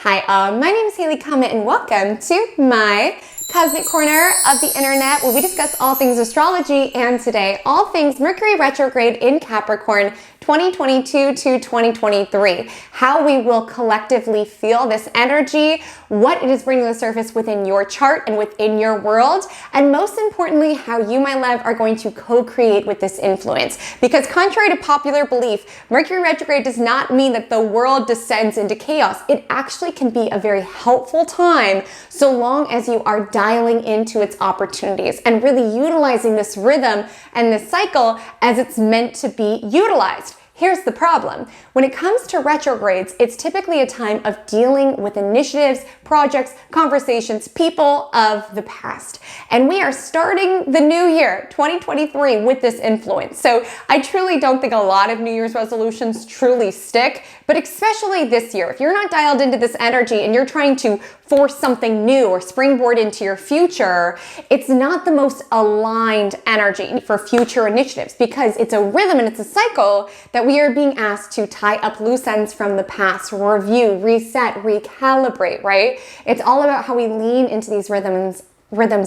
Hi, my name is Haley Comet and welcome to my Cosmic Corner of the Internet, where we discuss all things astrology, and today all things Mercury retrograde in Capricorn 2022 to 2023. How we will collectively feel this energy, what it is bringing to the surface within your chart and within your world, and most importantly, how you, my love, are going to co-create with this influence. Because contrary to popular belief, Mercury retrograde does not mean that the world descends into chaos. It actually can be a very helpful time so long as you are dialing into its opportunities and really utilizing this rhythm and this cycle as it's meant to be utilized. Here's the problem. When it comes to retrogrades, it's typically a time of dealing with initiatives, projects, conversations, people of the past. And we are starting the new year, 2023, with this influence. So I truly don't think a lot of New Year's resolutions truly stick, but especially this year, if you're not dialed into this energy and you're trying to force something new or springboard into your future, it's not the most aligned energy for future initiatives because it's a rhythm and it's a cycle that we are being asked to tie up loose ends from the past, review, reset, recalibrate, right? It's all about how we lean into these rhythms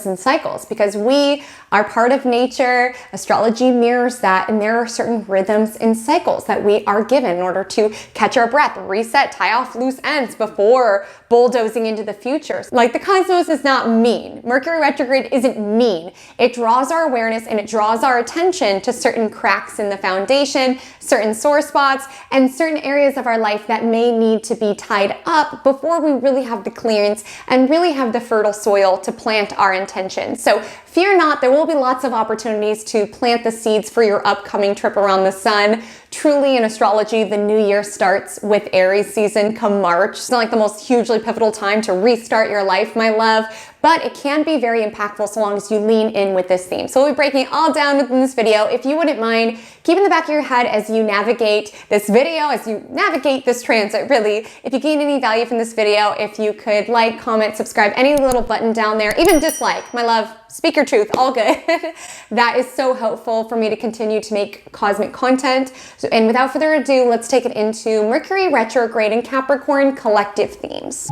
and cycles because we are part of nature. Astrology mirrors that, and there are certain rhythms and cycles that we are given in order to catch our breath, reset, tie off loose ends before bulldozing into the future. Like, the cosmos is not mean. Mercury retrograde isn't mean. It draws our awareness and it draws our attention to certain cracks in the foundation, certain sore spots, and certain areas of our life that may need to be tied up before we really have the clearance and really have the fertile soil to plant our intentions. So fear not, there will be lots of opportunities to plant the seeds for your upcoming trip around the sun. Truly, in astrology, the new year starts with Aries season come March. It's not like the most hugely pivotal time to restart your life, my love, but it can be very impactful so long as you lean in with this theme. So we'll be breaking it all down within this video. If you wouldn't mind, keep in the back of your head as you navigate this video, as you navigate this transit, really. If you gain any value from this video, if you could like, comment, subscribe, any little button down there, even dislike, my love, speak your truth, all good. That is so helpful for me to continue to make cosmic content. So, and without further ado, let's take it into Mercury retrograde and Capricorn collective themes.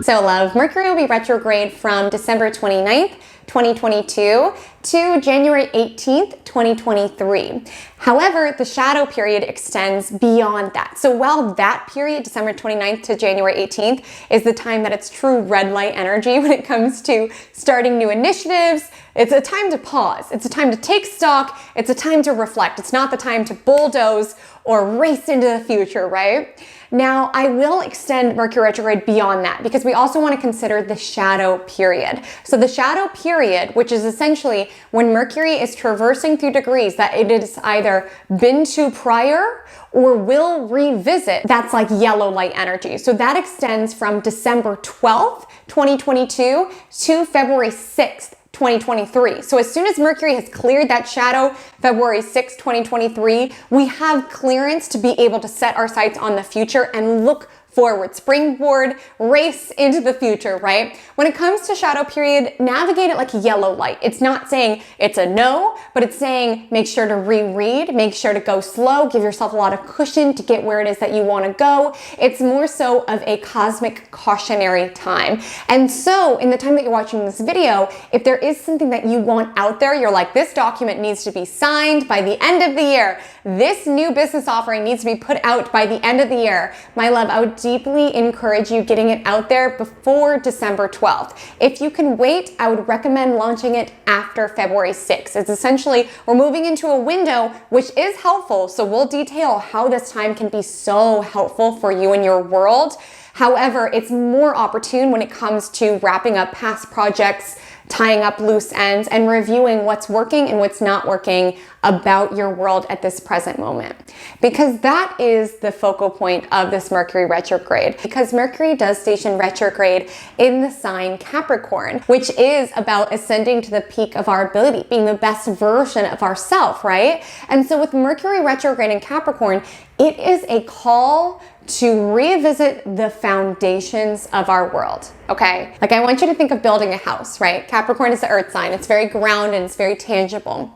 So love, Mercury will be retrograde from December 29th, 2022 to January 18th, 2023. However, the shadow period extends beyond that. So while that period, December 29th to January 18th, is the time that it's true red light energy when it comes to starting new initiatives, it's a time to pause. It's a time to take stock. It's a time to reflect. It's not the time to bulldoze or race into the future, right? Now, I will extend Mercury retrograde beyond that because we also want to consider the shadow period. So the shadow period, which is essentially when Mercury is traversing through degrees that it has either been to prior or will revisit, that's like yellow light energy. So that extends from December 12th, 2022 to February 6th, 2023. So as soon as Mercury has cleared that shadow, February 6, 2023, we have clearance to be able to set our sights on the future and look forward, springboard, race into the future, right? When it comes to shadow period, navigate it like yellow light. It's not saying it's a no, but it's saying make sure to reread, make sure to go slow, give yourself a lot of cushion to get where it is that you want to go. It's more so of a cosmic cautionary time. And so in the time that you're watching this video, if there is something that you want out there, you're like, this document needs to be signed by the end of the year. This new business offering needs to be put out by the end of the year. My love, I would deeply encourage you getting it out there before December 12th. If you can wait, I would recommend launching it after February 6th. It's essentially, we're moving into a window, which is helpful. So we'll detail how this time can be so helpful for you and your world. However, it's more opportune when it comes to wrapping up past projects, tying up loose ends, and reviewing what's working and what's not working about your world at this present moment. Because that is the focal point of this Mercury retrograde. Because Mercury does station retrograde in the sign Capricorn, which is about ascending to the peak of our ability, being the best version of ourselves, right? And so with Mercury retrograde in Capricorn, it is a call to revisit the foundations of our world, okay? Like, I want you to think of building a house, right? Capricorn is the earth sign. It's very grounded and it's very tangible.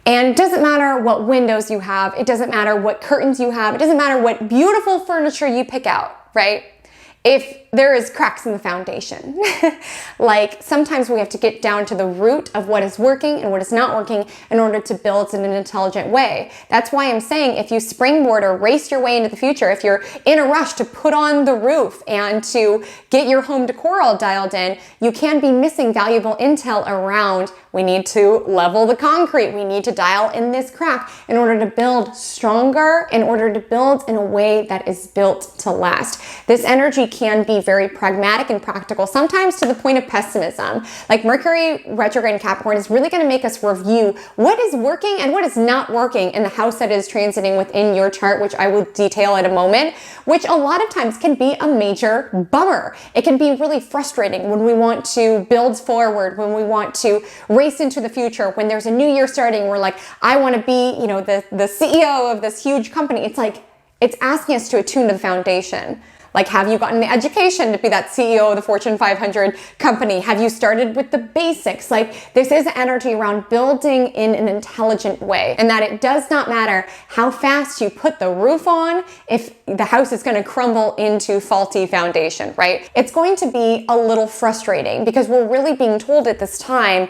And it doesn't matter what windows you have, it doesn't matter what curtains you have, it doesn't matter what beautiful furniture you pick out, right? If there is cracks in the foundation. Like sometimes we have to get down to the root of what is working and what is not working in order to build in an intelligent way. That's why I'm saying if you springboard or race your way into the future, if you're in a rush to put on the roof and to get your home decor all dialed in, you can be missing valuable intel around we need to level the concrete, we need to dial in this crack in order to build stronger, in order to build in a way that is built to last. This energy can be very pragmatic and practical, sometimes to the point of pessimism. Like Mercury Retrograde in Capricorn is really going to make us review what is working and what is not working in the house that is transiting within your chart, which I will detail in a moment, which a lot of times can be a major bummer. It can be really frustrating when we want to build forward, when we want to race into the future, when there's a new year starting, we're like, I want to be, you know, the CEO of this huge company. It's like, it's asking us to attune to the foundation. Like, have you gotten the education to be that CEO of the Fortune 500 company? Have you started with the basics? Like, this is energy around building in an intelligent way, and that it does not matter how fast you put the roof on if the house is going to crumble into faulty foundation, right? It's going to be a little frustrating because we're really being told at this time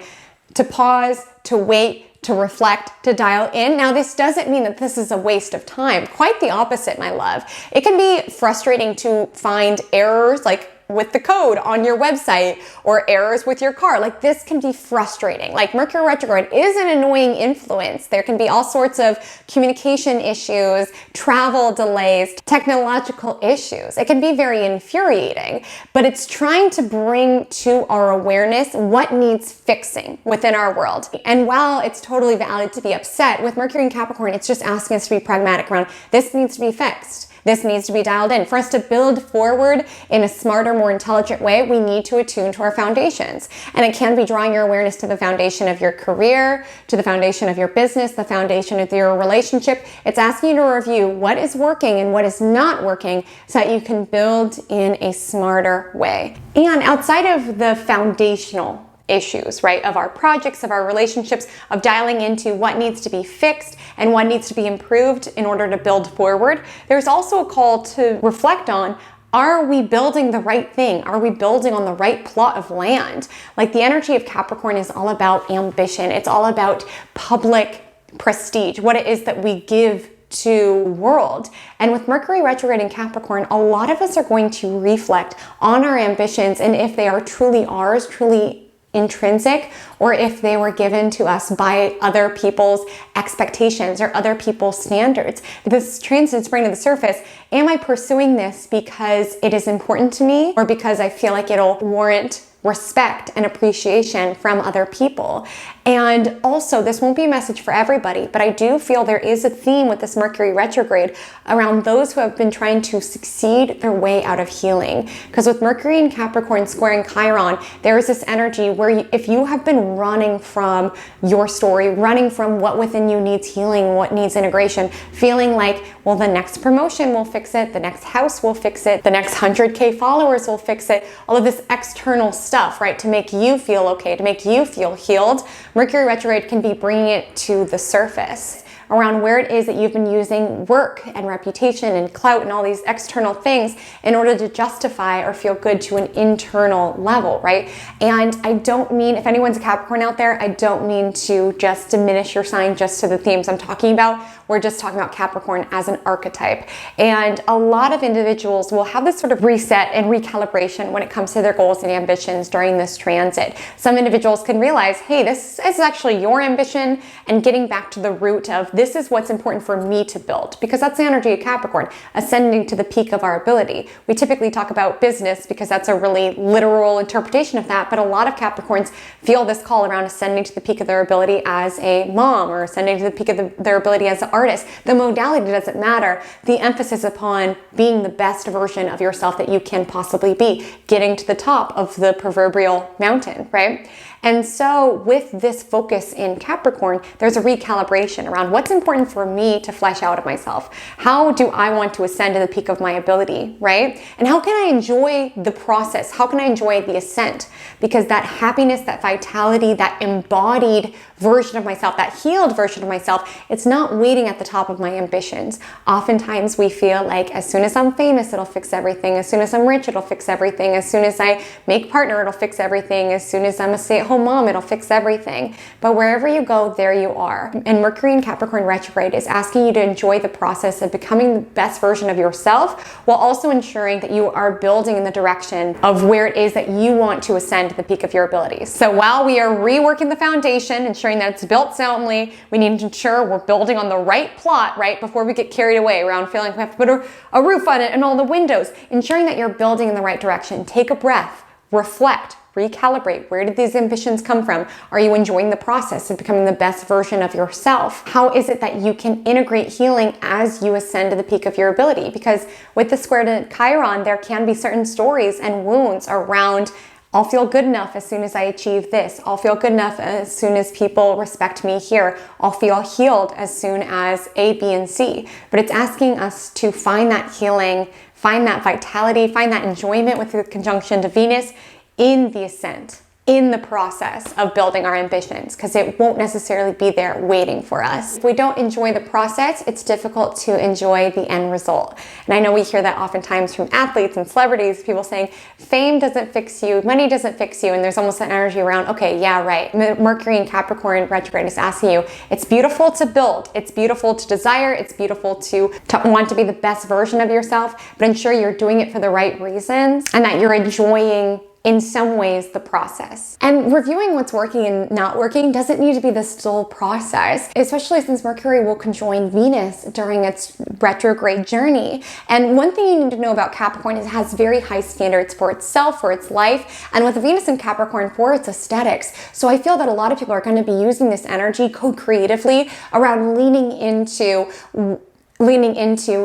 to pause, to wait, to reflect, to dial in. Now, this doesn't mean that this is a waste of time. Quite the opposite, my love. It can be frustrating to find errors like with the code on your website or errors with your car. Like, this can be frustrating. Like, Mercury retrograde is an annoying influence. There can be all sorts of communication issues, travel delays, technological issues. It can be very infuriating, but it's trying to bring to our awareness what needs fixing within our world. And while it's totally valid to be upset, with Mercury in Capricorn, it's just asking us to be pragmatic around this needs to be fixed. This needs to be dialed in. For us to build forward in a smarter, more intelligent way, we need to attune to our foundations. And it can be drawing your awareness to the foundation of your career, to the foundation of your business, the foundation of your relationship. It's asking you to review what is working and what is not working so that you can build in a smarter way. And outside of the foundational issues, right, of our projects, of our relationships, of dialing into what needs to be fixed and what needs to be improved in order to build forward, there's also a call to reflect on, are we building the right thing? Are we building on the right plot of land? Like, the energy of Capricorn is all about ambition. It's all about public prestige, what it is that we give to world. And with Mercury retrograde in Capricorn, a lot of us are going to reflect on our ambitions and if they are truly ours, truly intrinsic, or if they were given to us by other people's expectations or other people's standards. This transit's bringing to the surface, am I pursuing this because it is important to me or because I feel like it'll warrant respect and appreciation from other people? And also, this won't be a message for everybody, but I do feel there is a theme with this Mercury retrograde around those who have been trying to succeed their way out of healing. Because with Mercury in Capricorn squaring Chiron, there is this energy where if you have been running from your story, running from what within you needs healing, what needs integration, feeling like, well, the next promotion will fix it, the next house will fix it, the next 100K followers will fix it, all of this external stuff, right, to make you feel okay, to make you feel healed. Mercury retrograde can be bringing it to the surface around where it is that you've been using work and reputation and clout and all these external things in order to justify or feel good to an internal level, right? And I don't mean, if anyone's a Capricorn out there, I don't mean to just diminish your sign just to the themes I'm talking about. We're just talking about Capricorn as an archetype. And a lot of individuals will have this sort of reset and recalibration when it comes to their goals and ambitions during this transit. Some individuals can realize, hey, this is actually your ambition, and getting back to the root of this is what's important for me to build, because that's the energy of Capricorn, ascending to the peak of our ability. We typically talk about business because that's a really literal interpretation of that, but a lot of Capricorns feel this call around ascending to the peak of their ability as a mom or ascending to the peak of their ability as an artist. The modality doesn't matter. The emphasis upon being the best version of yourself that you can possibly be, getting to the top of the proverbial mountain, right? And so with this focus in Capricorn, there's a recalibration around what's important for me to flesh out of myself. How do I want to ascend to the peak of my ability, right? And how can I enjoy the process? How can I enjoy the ascent? Because that happiness, that vitality, that embodied version of myself, that healed version of myself, it's not waiting at the top of my ambitions. Oftentimes we feel like as soon as I'm famous, it'll fix everything. As soon as I'm rich, it'll fix everything. As soon as I make partner, it'll fix everything. As soon as I'm a stay-at-home mom, it'll fix everything. But wherever you go, there you are. And Mercury in Capricorn retrograde is asking you to enjoy the process of becoming the best version of yourself, while also ensuring that you are building in the direction of where it is that you want to ascend to the peak of your abilities. So while we are reworking the foundation, ensuring that it's built soundly, we need to ensure we're building on the right plot, right, before we get carried away around feeling like we have to put a roof on it and all the windows. Ensuring that you're building in the right direction. Take a breath, reflect, recalibrate. Where did these ambitions come from? Are you enjoying the process of becoming the best version of yourself? How is it that you can integrate healing as you ascend to the peak of your ability? Because with the square to Chiron, there can be certain stories and wounds around I'll feel good enough as soon as I achieve this. I'll feel good enough as soon as people respect me here. I'll feel healed as soon as A, B, and C. But it's asking us to find that healing, find that vitality, find that enjoyment with the conjunction to Venus in the ascent, in the process of building our ambitions, because it won't necessarily be there waiting for us. If we don't enjoy the process, it's difficult to enjoy the end result. And I know we hear that oftentimes from athletes and celebrities, people saying fame doesn't fix you, money doesn't fix you, and there's almost that energy around, okay, yeah, right. Mercury in Capricorn retrograde is asking you, it's beautiful to build, it's beautiful to desire, it's beautiful to want to be the best version of yourself, but ensure you're doing it for the right reasons and that you're enjoying in some ways the process. And reviewing what's working and not working doesn't need to be this dull process, especially since Mercury will conjoin Venus during its retrograde journey. And one thing you need to know about Capricorn is it has very high standards for itself, for its life, and with Venus in Capricorn for its aesthetics. So I feel that a lot of people are going to be using this energy co-creatively around leaning into,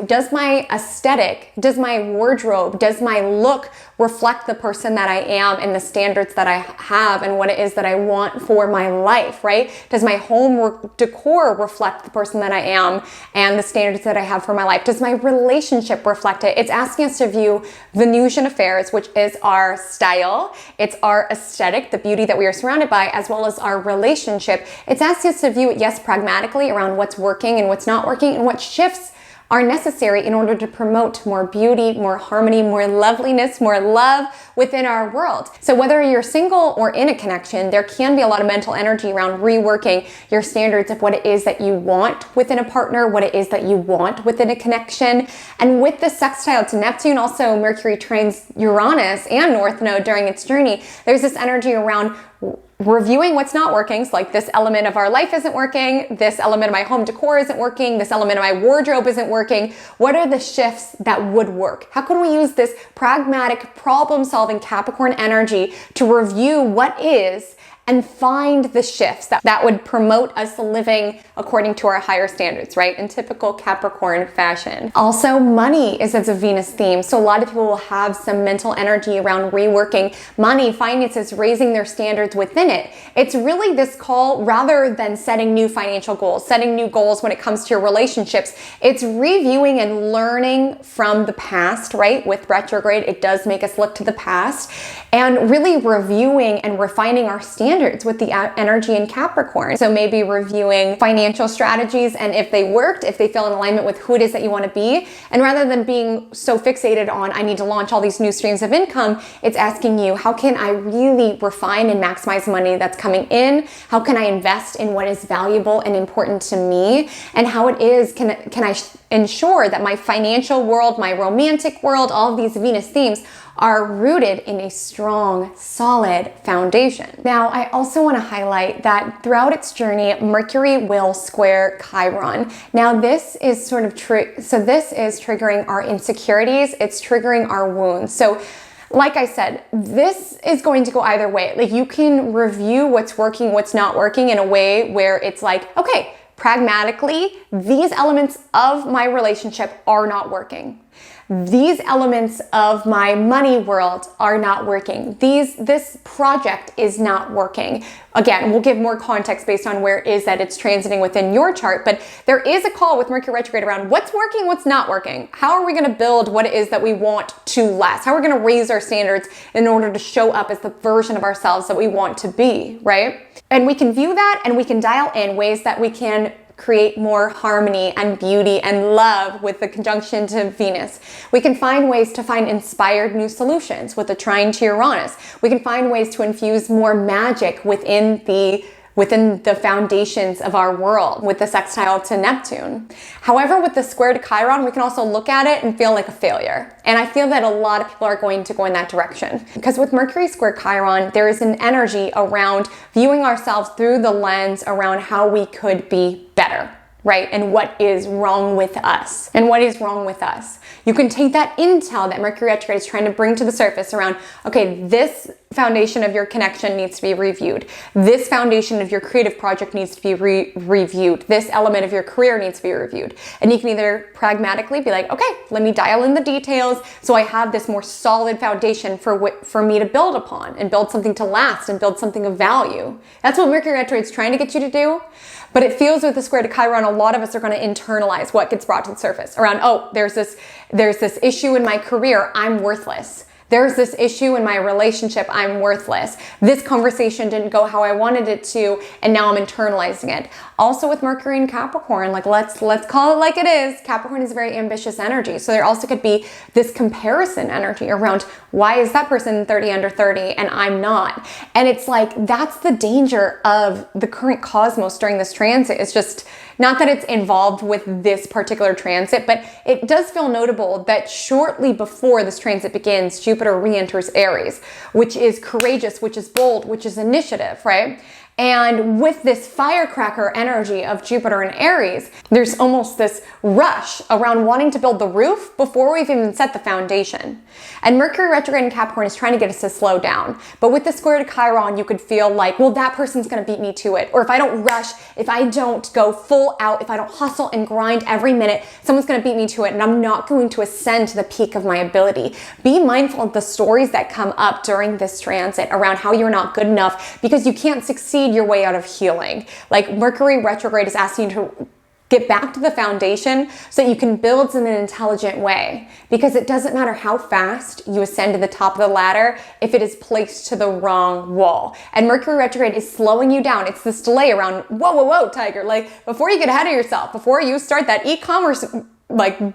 does my aesthetic, does my wardrobe, does my look reflect the person that I am and the standards that I have and what it is that I want for my life, right? Does my home decor reflect the person that I am and the standards that I have for my life? Does my relationship reflect it? It's asking us to view Venusian affairs, which is our style, it's our aesthetic, the beauty that we are surrounded by, as well as our relationship. It's asking us to view it, yes, pragmatically around what's working and what's not working and what shifts are necessary in order to promote more beauty, more harmony, more loveliness, more love within our world. So whether you're single or in a connection, there can be a lot of mental energy around reworking your standards of what it is that you want within a partner, what it is that you want within a connection. And with the sextile to Neptune, also Mercury trines Uranus and North Node during its journey, there's this energy around reviewing what's not working. So like this element of our life isn't working, this element of my home decor isn't working, this element of my wardrobe isn't working. What are the shifts that would work? How can we use this pragmatic problem-solving Capricorn energy to review what is and find the shifts that would promote us living according to our higher standards, right? In typical Capricorn fashion. Also, money is a Venus theme. So a lot of people will have some mental energy around reworking money, finances, raising their standards within it. It's really this call, rather than setting new financial goals, setting new goals when it comes to your relationships, it's reviewing and learning from the past, right? With retrograde, it does make us look to the past and really reviewing and refining our standards with the energy in Capricorn. So maybe reviewing financial strategies and if they worked, if they feel in alignment with who it is that you want to be. And rather than being so fixated on, I need to launch all these new streams of income, it's asking you, how can I really refine and maximize money that's coming in? How can I invest in what is valuable and important to me? And how it is, can I ensure that my financial world, my romantic world, all of these Venus themes are rooted in a strong, solid foundation. Now, I also want to highlight that throughout its journey, Mercury will square Chiron. Now, this is sort of this is triggering our insecurities. It's triggering our wounds. So, like I said, this is going to go either way. Like, you can review what's working, what's not working in a way where it's like, okay, pragmatically, these elements of my relationship are not working. These elements of my money world are not working. This project is not working. Again, we'll give more context based on where it is that it's transiting within your chart, but there is a call with Mercury retrograde around what's working, what's not working. How are we going to build what it is that we want to last? How are we going to raise our standards in order to show up as the version of ourselves that we want to be, right? And we can view that and we can dial in ways that we can create more harmony and beauty and love with the conjunction to Venus. We can find ways to find inspired new solutions with the trine to Uranus. We can find ways to infuse more magic within the foundations of our world with the sextile to Neptune. However, with the square to Chiron, we can also look at it and feel like a failure. And I feel that a lot of people are going to go in that direction. Because with Mercury square Chiron, there is an energy around viewing ourselves through the lens around how we could be better, right? And what is wrong with us. And what is wrong with us. You can take that intel that Mercury retrograde is trying to bring to the surface around, okay, this foundation of your connection needs to be reviewed. This foundation of your creative project needs to be reviewed. This element of your career needs to be reviewed. And you can either pragmatically be like, okay, let me dial in the details so I have this more solid foundation for me to build upon and build something to last and build something of value. That's what Mercury retrograde is trying to get you to do. But it feels with the square to Chiron, a lot of us are going to internalize what gets brought to the surface around, oh, there's this issue in my career, I'm worthless. There's this issue in my relationship, I'm worthless. This conversation didn't go how I wanted it to, and now I'm internalizing it. Also with Mercury and Capricorn, like let's call it like it is. Capricorn is a very ambitious energy. So there also could be this comparison energy around why is that person 30 under 30 and I'm not? And it's like, that's the danger of the current cosmos during this transit. It's just not that it's involved with this particular transit, but it does feel notable that shortly before this transit begins, Jupiter re-enters Aries, which is courageous, which is bold, which is initiative, right? And with this firecracker energy of Jupiter and Aries, there's almost this rush around wanting to build the roof before we've even set the foundation. And Mercury retrograde in Capricorn is trying to get us to slow down. But with the square to Chiron, you could feel like, well, that person's going to beat me to it. Or if I don't rush, if I don't go full out, if I don't hustle and grind every minute, someone's going to beat me to it and I'm not going to ascend to the peak of my ability. Be mindful of the stories that come up during this transit around how you're not good enough because you can't succeed your way out of healing. Like Mercury retrograde is asking you to get back to the foundation so that you can build in an intelligent way, because it doesn't matter how fast you ascend to the top of the ladder if it is placed to the wrong wall. And Mercury retrograde is slowing you down. It's this delay around, whoa, Tiger, like before you get ahead of yourself, before you start that e-commerce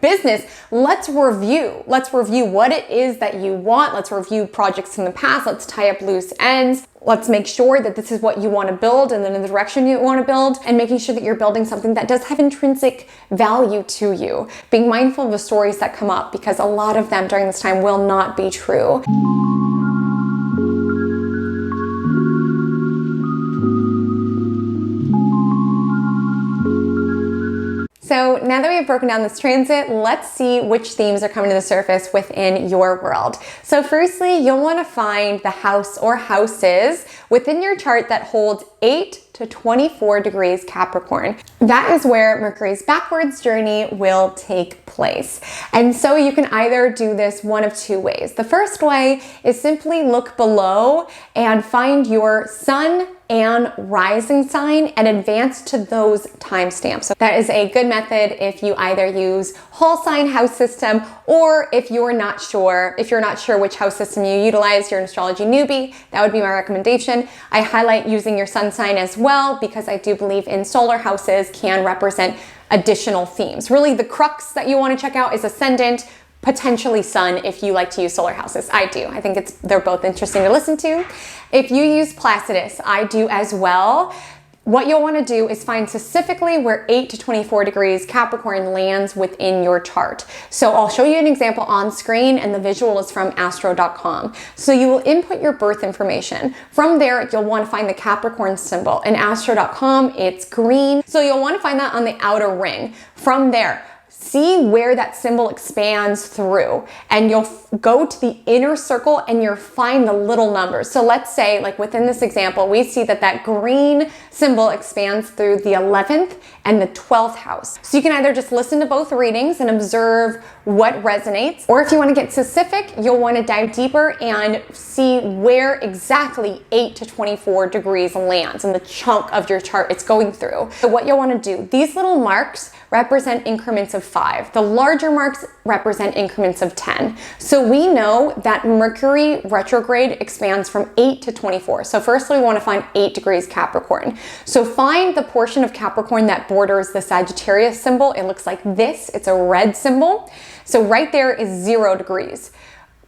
business, let's review what it is that you want. Let's review projects in the past. Let's tie up loose ends. Let's make sure that this is what you want to build and then in the direction you want to build, and making sure that you're building something that does have intrinsic value to you. Being mindful of the stories that come up, because a lot of them during this time will not be true. So now that we've broken down this transit, let's see which themes are coming to the surface within your world. So firstly, you'll want to find the house or houses within your chart that hold 8 to 24 degrees Capricorn. That is where Mercury's backwards journey will take place. And so you can either do this one of two ways. The first way is simply look below and find your sun and rising sign and advance to those timestamps. So that is a good method if you either use whole sign house system, or if you're not sure which house system you utilize, you're an astrology newbie, that would be my recommendation. I highlight using your sun sign as well, because I do believe in solar houses can represent additional themes. Really, the crux that you want to check out is ascendant, potentially sun if you like to use solar houses. I do. I think they're both interesting to listen to. If you use Placidus, I do as well. What you'll want to do is find specifically where 8 to 24 degrees Capricorn lands within your chart. So I'll show you an example on screen, and the visual is from astro.com. So you will input your birth information. From there, you'll want to find the Capricorn symbol. In astro.com, it's green. So you'll want to find that on the outer ring. From there, see where that symbol expands through, and you'll go to the inner circle and you'll find the little numbers. So let's say, like within this example, we see that that green symbol expands through the 11th and the 12th house. So you can either just listen to both readings and observe what resonates, or if you want to get specific, you'll want to dive deeper and see where exactly 8 to 24 degrees lands in the chunk of your chart it's going through. So what you'll want to do, these little marks represent increments of 5. The larger marks represent increments of 10. So we know that Mercury retrograde expands from 8 to 24. So firstly, we want to find 8 degrees Capricorn. So find the portion of Capricorn that borders the Sagittarius symbol. It looks like this. It's a red symbol. So right there is 0 degrees.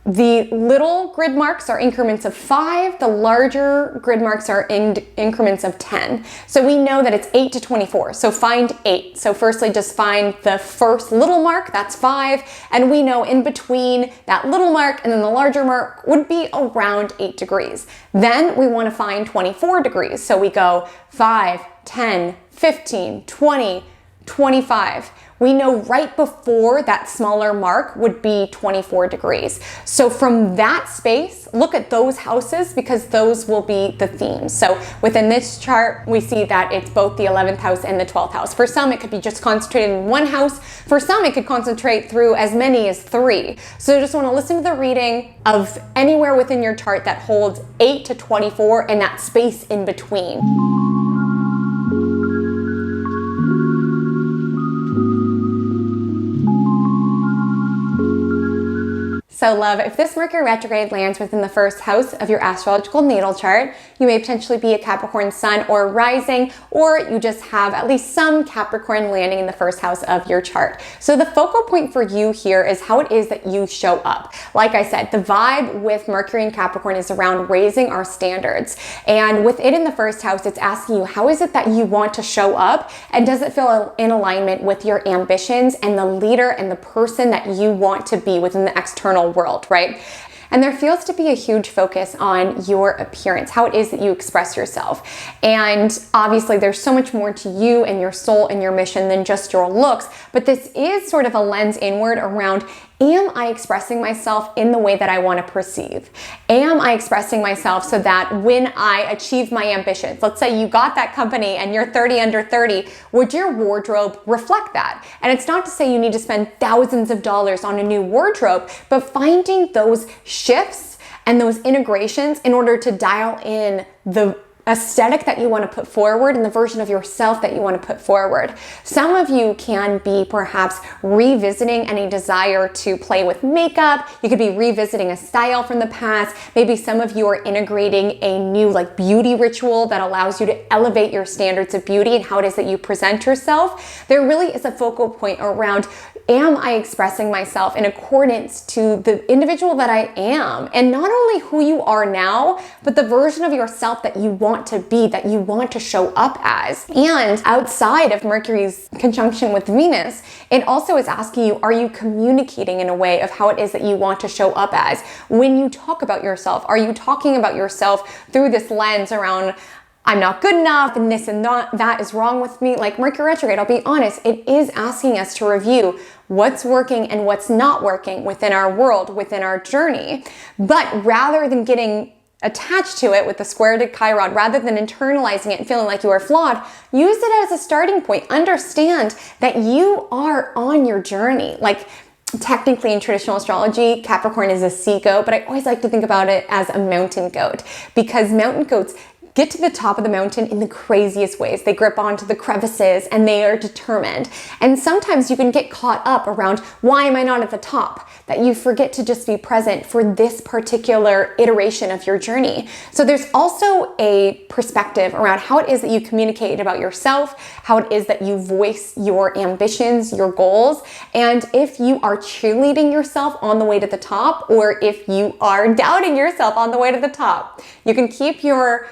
The little grid marks are increments of 5. The larger grid marks are in increments of 10. So we know that it's 8 to 24. So find 8. So firstly, just find the first little mark, that's 5. And we know in between that little mark and then the larger mark would be around 8 degrees. Then we want to find 24 degrees. So we go 5, 10, 15, 20, 25. We know right before that smaller mark would be 24 degrees. So from that space, look at those houses because those will be the themes. So within this chart, we see that it's both the 11th house and the 12th house. For some, it could be just concentrated in one house. For some, it could concentrate through as many as 3. So you just want to listen to the reading of anywhere within your chart that holds 8 to 24 and that space in between. So love, if this Mercury retrograde lands within the first house of your astrological natal chart, you may potentially be a Capricorn Sun or Rising, or you just have at least some Capricorn landing in the first house of your chart. So the focal point for you here is how it is that you show up. Like I said, the vibe with Mercury and Capricorn is around raising our standards. And with it in the first house, it's asking you, how is it that you want to show up? And does it feel in alignment with your ambitions and the leader and the person that you want to be within the external world, right? And there feels to be a huge focus on your appearance, how it is that you express yourself. And obviously there's so much more to you and your soul and your mission than just your looks, but this is sort of a lens inward around, am I expressing myself in the way that I want to perceive? Am I expressing myself so that when I achieve my ambitions, let's say you got that company and you're 30 under 30, would your wardrobe reflect that? And it's not to say you need to spend thousands of dollars on a new wardrobe, but finding those shifts and those integrations in order to dial in the aesthetic that you want to put forward and the version of yourself that you want to put forward. Some of you can be perhaps revisiting any desire to play with makeup. You could be revisiting a style from the past. Maybe some of you are integrating a new beauty ritual that allows you to elevate your standards of beauty and how it is that you present yourself. There really is a focal point around, am I expressing myself in accordance to the individual that I am? And not only who you are now, but the version of yourself that you want to be, that you want to show up as. And outside of Mercury's conjunction with Venus, it also is asking you, are you communicating in a way of how it is that you want to show up as? When you talk about yourself, are you talking about yourself through this lens around, I'm not good enough and this and that is wrong with me? Like Mercury retrograde, I'll be honest, it is asking us to review what's working and what's not working within our world, within our journey. But rather than getting attached to it with the square-headed Chiron, rather than internalizing it and feeling like you are flawed, use it as a starting point. Understand that you are on your journey. Like technically in traditional astrology, Capricorn is a sea goat, but I always like to think about it as a mountain goat because mountain goats get to the top of the mountain in the craziest ways. They grip onto the crevices and they are determined. And sometimes you can get caught up around, why am I not at the top? That you forget to just be present for this particular iteration of your journey. So there's also a perspective around how it is that you communicate about yourself, how it is that you voice your ambitions, your goals, and if you are cheerleading yourself on the way to the top, or if you are doubting yourself on the way to the top. You can keep your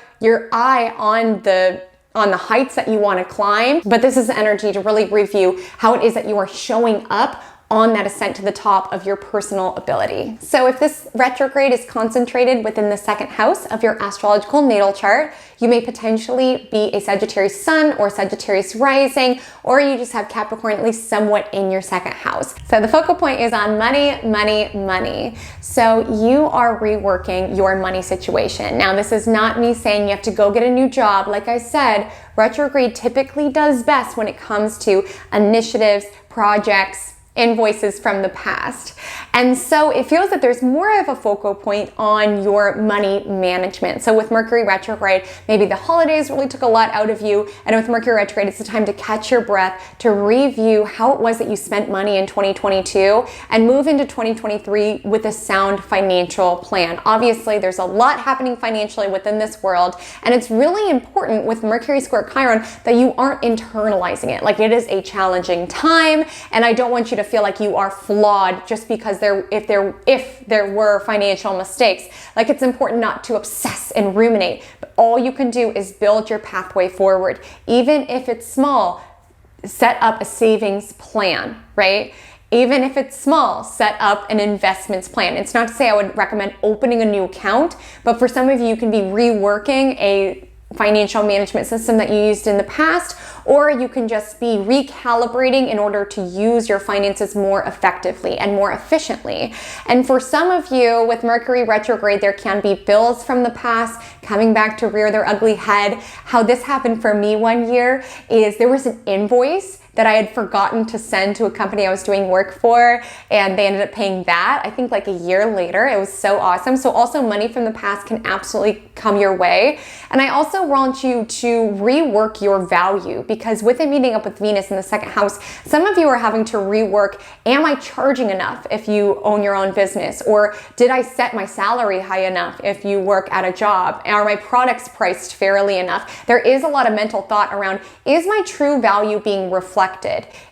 eye on the heights that you want to climb, but this is the energy to really review how it is that you are showing up on that ascent to the top of your personal ability. So if this retrograde is concentrated within the second house of your astrological natal chart, you may potentially be a Sagittarius Sun or Sagittarius Rising, or you just have Capricorn at least somewhat in your second house. So the focal point is on money, money, money. So you are reworking your money situation. Now, this is not me saying you have to go get a new job. Like I said, retrograde typically does best when it comes to initiatives, projects, invoices from the past. And so it feels that there's more of a focal point on your money management. So with Mercury retrograde, maybe the holidays really took a lot out of you. And with Mercury retrograde, it's the time to catch your breath, to review how it was that you spent money in 2022 and move into 2023 with a sound financial plan. Obviously, there's a lot happening financially within this world. And it's really important with Mercury square Chiron that you aren't internalizing it. Like, it is a challenging time, and I don't want you to feel like you are flawed just because if there were financial mistakes. Like, it's important not to obsess and ruminate, but all you can do is build your pathway forward. Even if it's small, set up a savings plan, right? Even if it's small, set up an investments plan. It's not to say I would recommend opening a new account, but for some of you, you can be reworking a financial management system that you used in the past, or you can just be recalibrating in order to use your finances more effectively and more efficiently. And for some of you with Mercury retrograde, there can be bills from the past coming back to rear their ugly head. How this happened for me one year is there was an invoice that I had forgotten to send to a company I was doing work for, and they ended up paying that, I think like a year later. It was so awesome. So also money from the past can absolutely come your way. And I also want you to rework your value, because with it meeting up with Venus in the second house, some of you are having to rework, am I charging enough if you own your own business? Or did I set my salary high enough if you work at a job? Are my products priced fairly enough? There is a lot of mental thought around, is my true value being reflected?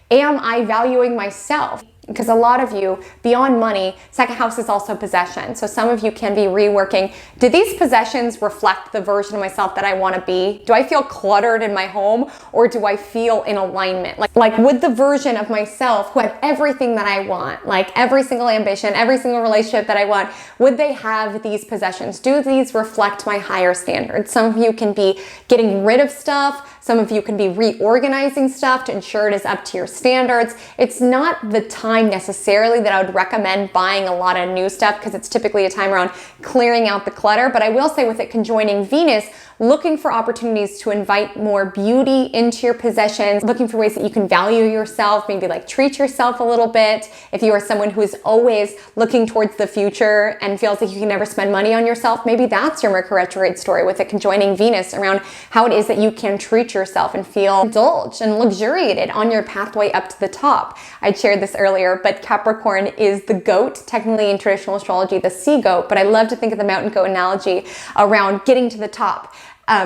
Am I valuing myself? Because a lot of you, beyond money, second house is also possession. So some of you can be reworking, do these possessions reflect the version of myself that I want to be? Do I feel cluttered in my home, or do I feel in alignment? Like would the version of myself who had everything that I want, like every single ambition, every single relationship that I want, would they have these possessions? Do these reflect my higher standards? Some of you can be getting rid of stuff. Some of you can be reorganizing stuff to ensure it is up to your standards. It's not the time necessarily that I would recommend buying a lot of new stuff, because it's typically a time around clearing out the clutter. But I will say, with it conjoining Venus, looking for opportunities to invite more beauty into your possessions, looking for ways that you can value yourself, maybe like treat yourself a little bit. If you are someone who is always looking towards the future and feels like you can never spend money on yourself, maybe that's your Mercury retrograde story, with it conjoining Venus, around how it is that you can treat yourself and feel indulged and luxuriated on your pathway up to the top. I shared this earlier, but Capricorn is the goat, technically in traditional astrology, the sea goat, but I love to think of the mountain goat analogy around getting to the top.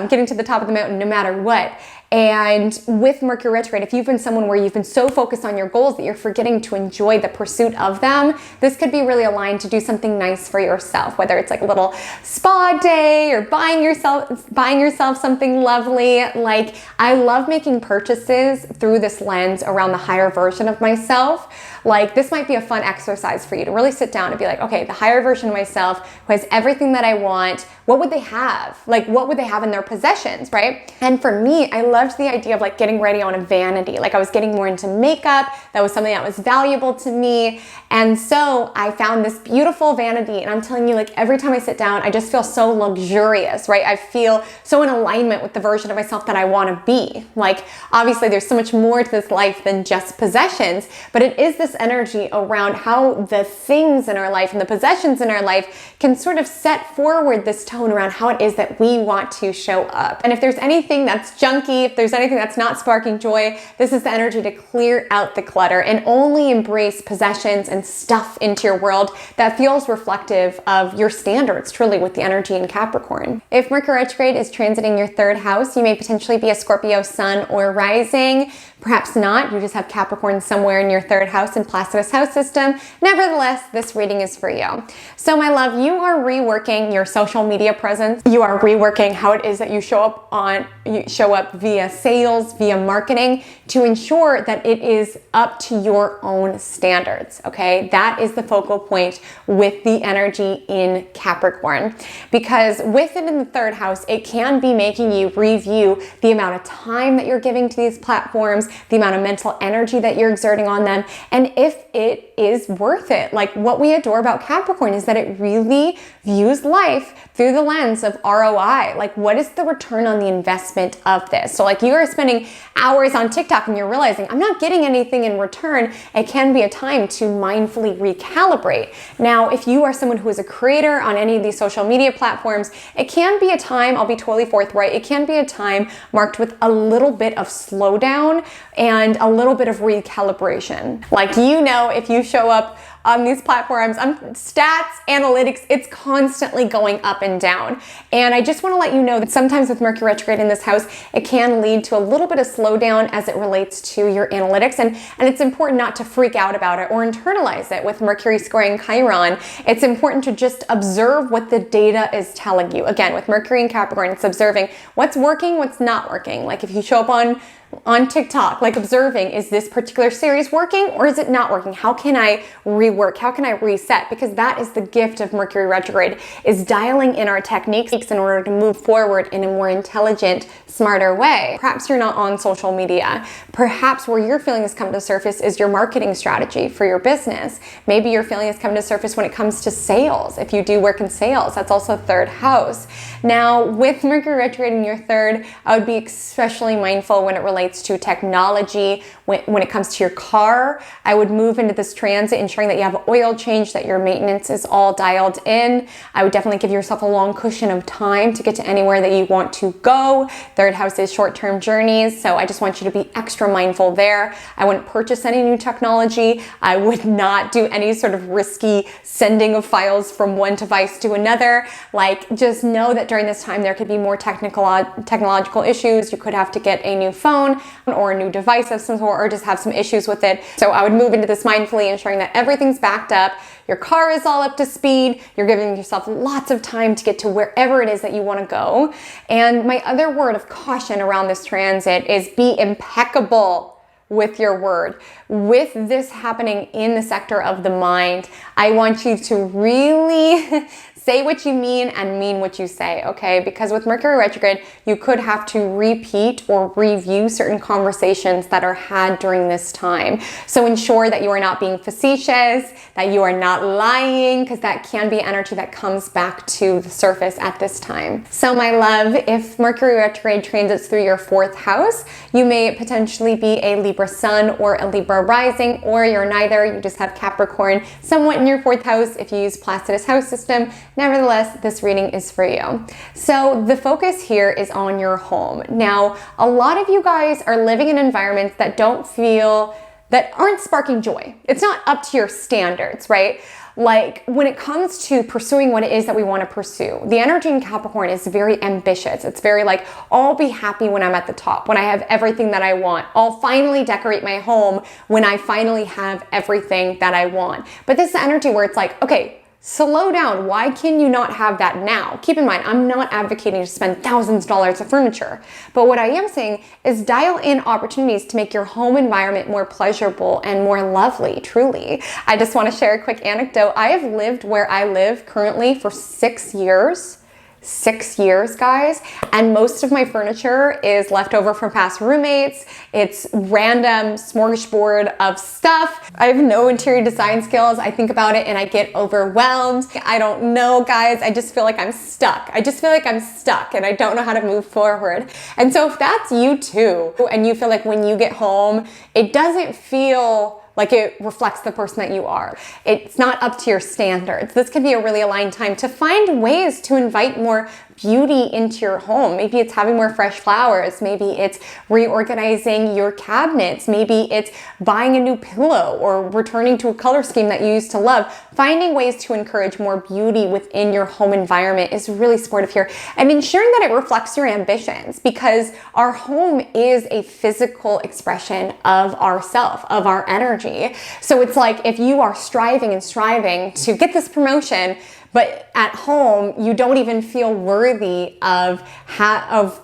Getting to the top of the mountain no matter what. And with Mercury retrograde, if you've been someone where you've been so focused on your goals that you're forgetting to enjoy the pursuit of them, this could be really aligned to do something nice for yourself, whether it's like a little spa day or buying yourself something lovely. Like, I love making purchases through this lens around the higher version of myself. Like, this might be a fun exercise for you to really sit down and be like, okay, the higher version of myself who has everything that I want, what would they have? Like, what would they have in their possessions, right? And for me, I loved the idea of like getting ready on a vanity. Like, I was getting more into makeup. That was something that was valuable to me. And so I found this beautiful vanity, and I'm telling you, like, every time I sit down, I just feel so luxurious, right? I feel so in alignment with the version of myself that I want to be. Like, obviously there's so much more to this life than just possessions, but it is this energy around how the things in our life and the possessions in our life can sort of set forward this tone around how it is that we want to show up. And if there's anything that's junky, if there's anything that's not sparking joy, this is the energy to clear out the clutter and only embrace possessions and stuff into your world that feels reflective of your standards, truly, with the energy in Capricorn. If Mercury retrograde is transiting your third house, you may potentially be a Scorpio Sun or Rising. Perhaps not. You just have Capricorn somewhere in your third house in Placidus house system. Nevertheless, this reading is for you. So my love, you are reworking your social media presence. You are reworking how it is that you show up via via sales, via marketing, to ensure that it is up to your own standards, okay? That is the focal point with the energy in Capricorn, because with it in the third house, it can be making you review the amount of time that you're giving to these platforms, the amount of mental energy that you're exerting on them, and if it is worth it. Like, what we adore about Capricorn is that it really views life through the lens of ROI. Like, what is the return on the investment of this? So like, you are spending hours on TikTok and you're realizing, I'm not getting anything in return. It can be a time to mindfully recalibrate. Now, if you are someone who is a creator on any of these social media platforms, it can be a time, I'll be totally forthright, it can be a time marked with a little bit of slowdown and a little bit of recalibration. Like, you know, if you show up on these platforms, stats, analytics, it's constantly going up and down. And I just want to let you know that sometimes with Mercury retrograde in this house, it can lead to a little bit of slowdown as it relates to your analytics. And it's important not to freak out about it or internalize it. With Mercury squaring Chiron, it's important to just observe what the data is telling you. Again, with Mercury in Capricorn, it's observing what's working, what's not working. Like, if you show up on TikTok, like, observing, is this particular series working or is it not working? How can I rework? How can I reset? Because that is the gift of Mercury retrograde, is dialing in our techniques in order to move forward in a more intelligent, smarter way. Perhaps you're not on social media. Perhaps where your feeling has come to surface is your marketing strategy for your business. Maybe your feeling has come to surface when it comes to sales. If you do work in sales, that's also third house. Now, with Mercury retrograde in your third, I would be especially mindful when it relates to technology. When it comes to your car, I would move into this transit ensuring that you have oil change, that your maintenance is all dialed in. I would definitely give yourself a long cushion of time to get to anywhere that you want to go. Third house is short-term journeys, so I just want you to be extra mindful there. I wouldn't purchase any new technology. I would not do any sort of risky sending of files from one device to another. Like, just know that during this time there could be more technological issues. You could have to get a new phone or a new device of some sort, or just have some issues with it. So I would move into this mindfully, ensuring that everything's backed up, your car is all up to speed, you're giving yourself lots of time to get to wherever it is that you want to go. And my other word of caution around this transit is be impeccable with your word. With this happening in the sector of the mind, I want you to really say what you mean and mean what you say, okay? Because with Mercury retrograde, you could have to repeat or review certain conversations that are had during this time. So ensure that you are not being facetious, that you are not lying, because that can be energy that comes back to the surface at this time. So my love, if Mercury retrograde transits through your fourth house, you may potentially be a Libra Sun or a Libra Rising, or you're neither, you just have Capricorn somewhat in your fourth house if you use Placidus house system. Nevertheless, this reading is for you. So the focus here is on your home. Now, a lot of you guys are living in environments that aren't sparking joy. It's not up to your standards, right? Like, when it comes to pursuing what it is that we want to pursue, the energy in Capricorn is very ambitious. It's very like, I'll be happy when I'm at the top, when I have everything that I want. I'll finally decorate my home when I finally have everything that I want. But this energy where it's like, okay, slow down. Why can you not have that now? Keep in mind, I'm not advocating to spend thousands of dollars of furniture, but what I am saying is dial in opportunities to make your home environment more pleasurable and more lovely, truly. I just want to share a quick anecdote. I have lived where I live currently for 6 years. 6 years, guys, and most of my furniture is left over from past roommates. It's random smorgasbord of stuff. I have no interior design skills. I think about it and I get overwhelmed. I don't know, guys. I just feel like I'm stuck. And I don't know how to move forward. And so if that's you too, and you feel like when you get home, it doesn't feel like it reflects the person that you are, it's not up to your standards, this could be a really aligned time to find ways to invite more beauty into your home. Maybe it's having more fresh flowers. Maybe it's reorganizing your cabinets. Maybe it's buying a new pillow or returning to a color scheme that you used to love. Finding ways to encourage more beauty within your home environment is really supportive here, and ensuring that it reflects your ambitions, because our home is a physical expression of ourself, of our energy. energy. So it's like if you are striving and striving to get this promotion, but at home, you don't even feel worthy of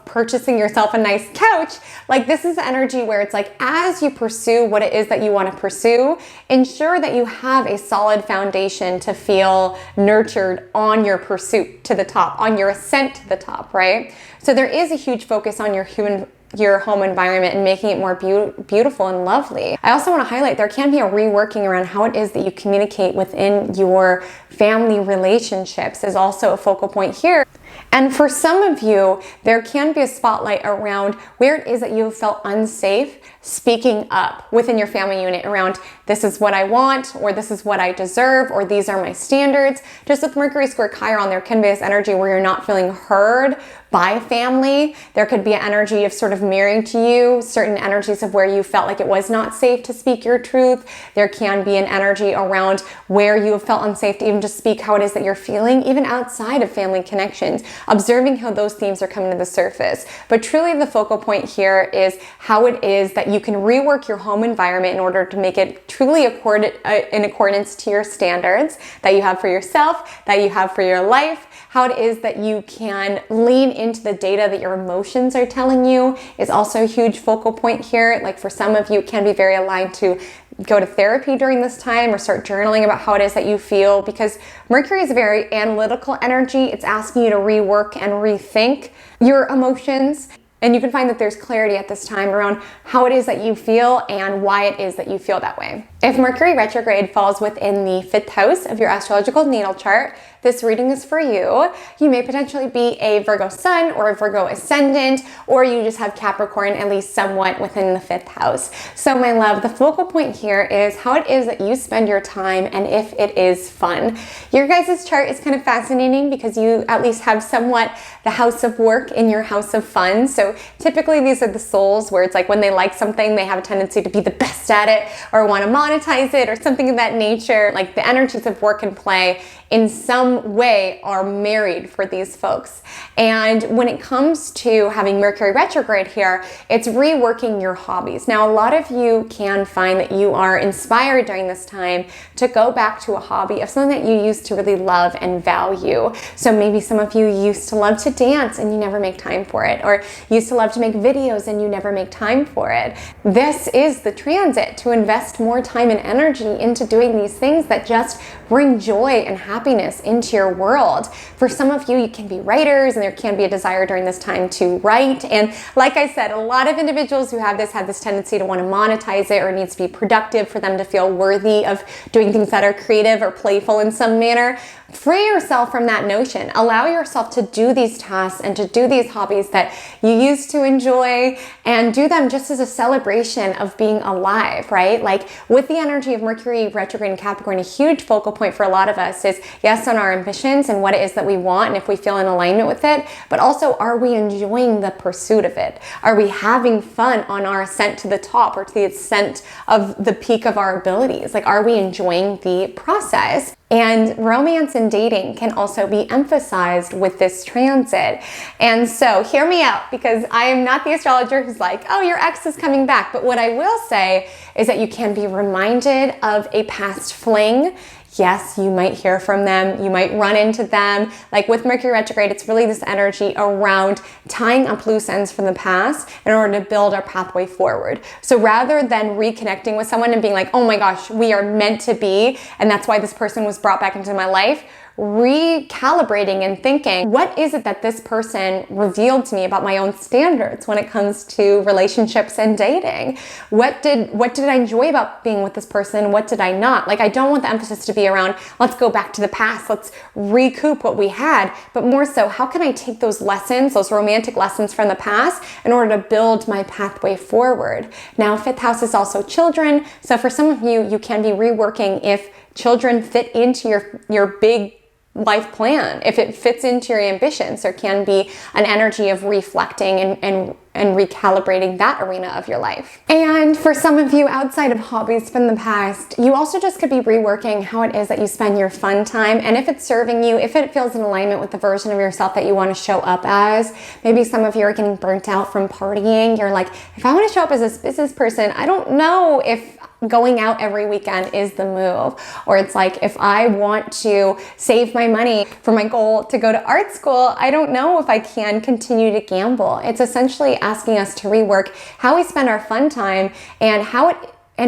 purchasing yourself a nice couch. Like, this is the energy where it's like, as you pursue what it is that you want to pursue, ensure that you have a solid foundation to feel nurtured on your pursuit to the top, on your ascent to the top, right? So there is a huge focus on your home environment and making it more beautiful and lovely. I also want to highlight there can be a reworking around how it is that you communicate within your family relationships is also a focal point here. And for some of you, there can be a spotlight around where it is that you felt unsafe speaking up within your family unit around this is what I want, or this is what I deserve, or these are my standards. Just with Mercury square Chiron, there can be this energy where you're not feeling heard by family. There could be an energy of sort of mirroring to you certain energies of where you felt like it was not safe to speak your truth. There can be an energy around where you have felt unsafe to even just speak how it is that you're feeling, even outside of family connections, observing how those themes are coming to the surface. But truly the focal point here is how it is that you can rework your home environment in order to make it truly in accordance to your standards that you have for yourself, that you have for your life. How it is that you can lean into the data that your emotions are telling you is also a huge focal point here. Like for some of you, it can be very aligned to go to therapy during this time or start journaling about how it is that you feel, because Mercury is a very analytical energy. It's asking you to rework and rethink your emotions. And you can find that there's clarity at this time around how it is that you feel and why it is that you feel that way. If Mercury retrograde falls within the 5th house of your astrological natal chart, this reading is for you. You may potentially be a Virgo Sun or a Virgo Ascendant, or you just have Capricorn at least somewhat within the 5th house. So my love, the focal point here is how it is that you spend your time and if it is fun. Your guys' chart is kind of fascinating because you at least have somewhat the house of work in your house of fun. So typically these are the souls where it's like when they like something, they have a tendency to be the best at it or want to monetize it or something of that nature. Like the energies of work and play in some way are married for these folks. And when it comes to having Mercury retrograde here, it's reworking your hobbies. Now, a lot of you can find that you are inspired during this time to go back to a hobby of something that you used to really love and value. So maybe some of you used to love to dance and you never make time for it, or used to love to make videos and you never make time for it. This is the transit to invest more time and energy into doing these things that just bring joy and happiness into your world. For some of you, you can be writers and there can be a desire during this time to write. And like I said, a lot of individuals who have this tendency to want to monetize it, or it needs to be productive for them to feel worthy of doing things that are creative or playful in some manner. Free yourself from that notion. Allow yourself to do these tasks and to do these hobbies that you used to enjoy, and do them just as a celebration of being alive, right? Like with the energy of Mercury retrograde in Capricorn, a huge focal point for a lot of us is, yes, on our ambitions and what it is that we want and if we feel in alignment with it, but also, are we enjoying the pursuit of it? Are we having fun on our ascent to the top or to the ascent of the peak of our abilities? Like, are we enjoying the process? And romance and dating can also be emphasized with this transit. And so hear me out, because I am not the astrologer who's like, oh, your ex is coming back. But what I will say is that you can be reminded of a past fling. Yes, you might hear from them, you might run into them. Like with Mercury retrograde, it's really this energy around tying up loose ends from the past in order to build our pathway forward. So rather than reconnecting with someone and being like, oh my gosh, we are meant to be, and that's why this person was brought back into my life, recalibrating and thinking, what is it that this person revealed to me about my own standards when it comes to relationships and dating? What did I enjoy about being with this person? What did I not? Like, I don't want the emphasis to be around, let's go back to the past, let's recoup what we had, but more so, how can I take those lessons, those romantic lessons from the past in order to build my pathway forward? Now, 5th house is also children. So for some of you, you can be reworking if children fit into your big life plan, if it fits into your ambitions. There can be an energy of reflecting and recalibrating that arena of your life. And for some of you, outside of hobbies from the past, you also just could be reworking how it is that you spend your fun time, and if it's serving you, if it feels in alignment with the version of yourself that you want to show up as. Maybe some of you are getting burnt out from partying. You're like, if I want to show up as this business person, I don't know if going out every weekend is the move. Or it's like, if I want to save my money for my goal to go to art school, I don't know if I can continue to gamble. It's essentially asking us to rework how we spend our fun time and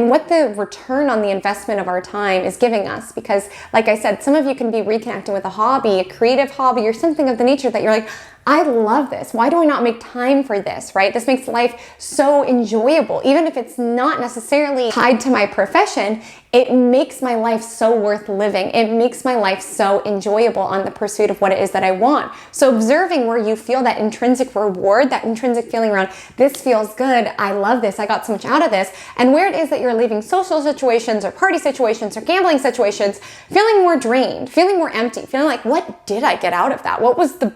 what the return on the investment of our time is giving us. Because like I said, some of you can be reconnecting with a hobby, a creative hobby, or something of the nature that you're like, I love this. Why do I not make time for this, right? This makes life so enjoyable. Even if it's not necessarily tied to my profession, it makes my life so worth living. It makes my life so enjoyable on the pursuit of what it is that I want. So observing where you feel that intrinsic reward, that intrinsic feeling around, this feels good, I love this, I got so much out of this, and where it is that you're leaving social situations or party situations or gambling situations, feeling more drained, feeling more empty, feeling like, what did I get out of that? What was the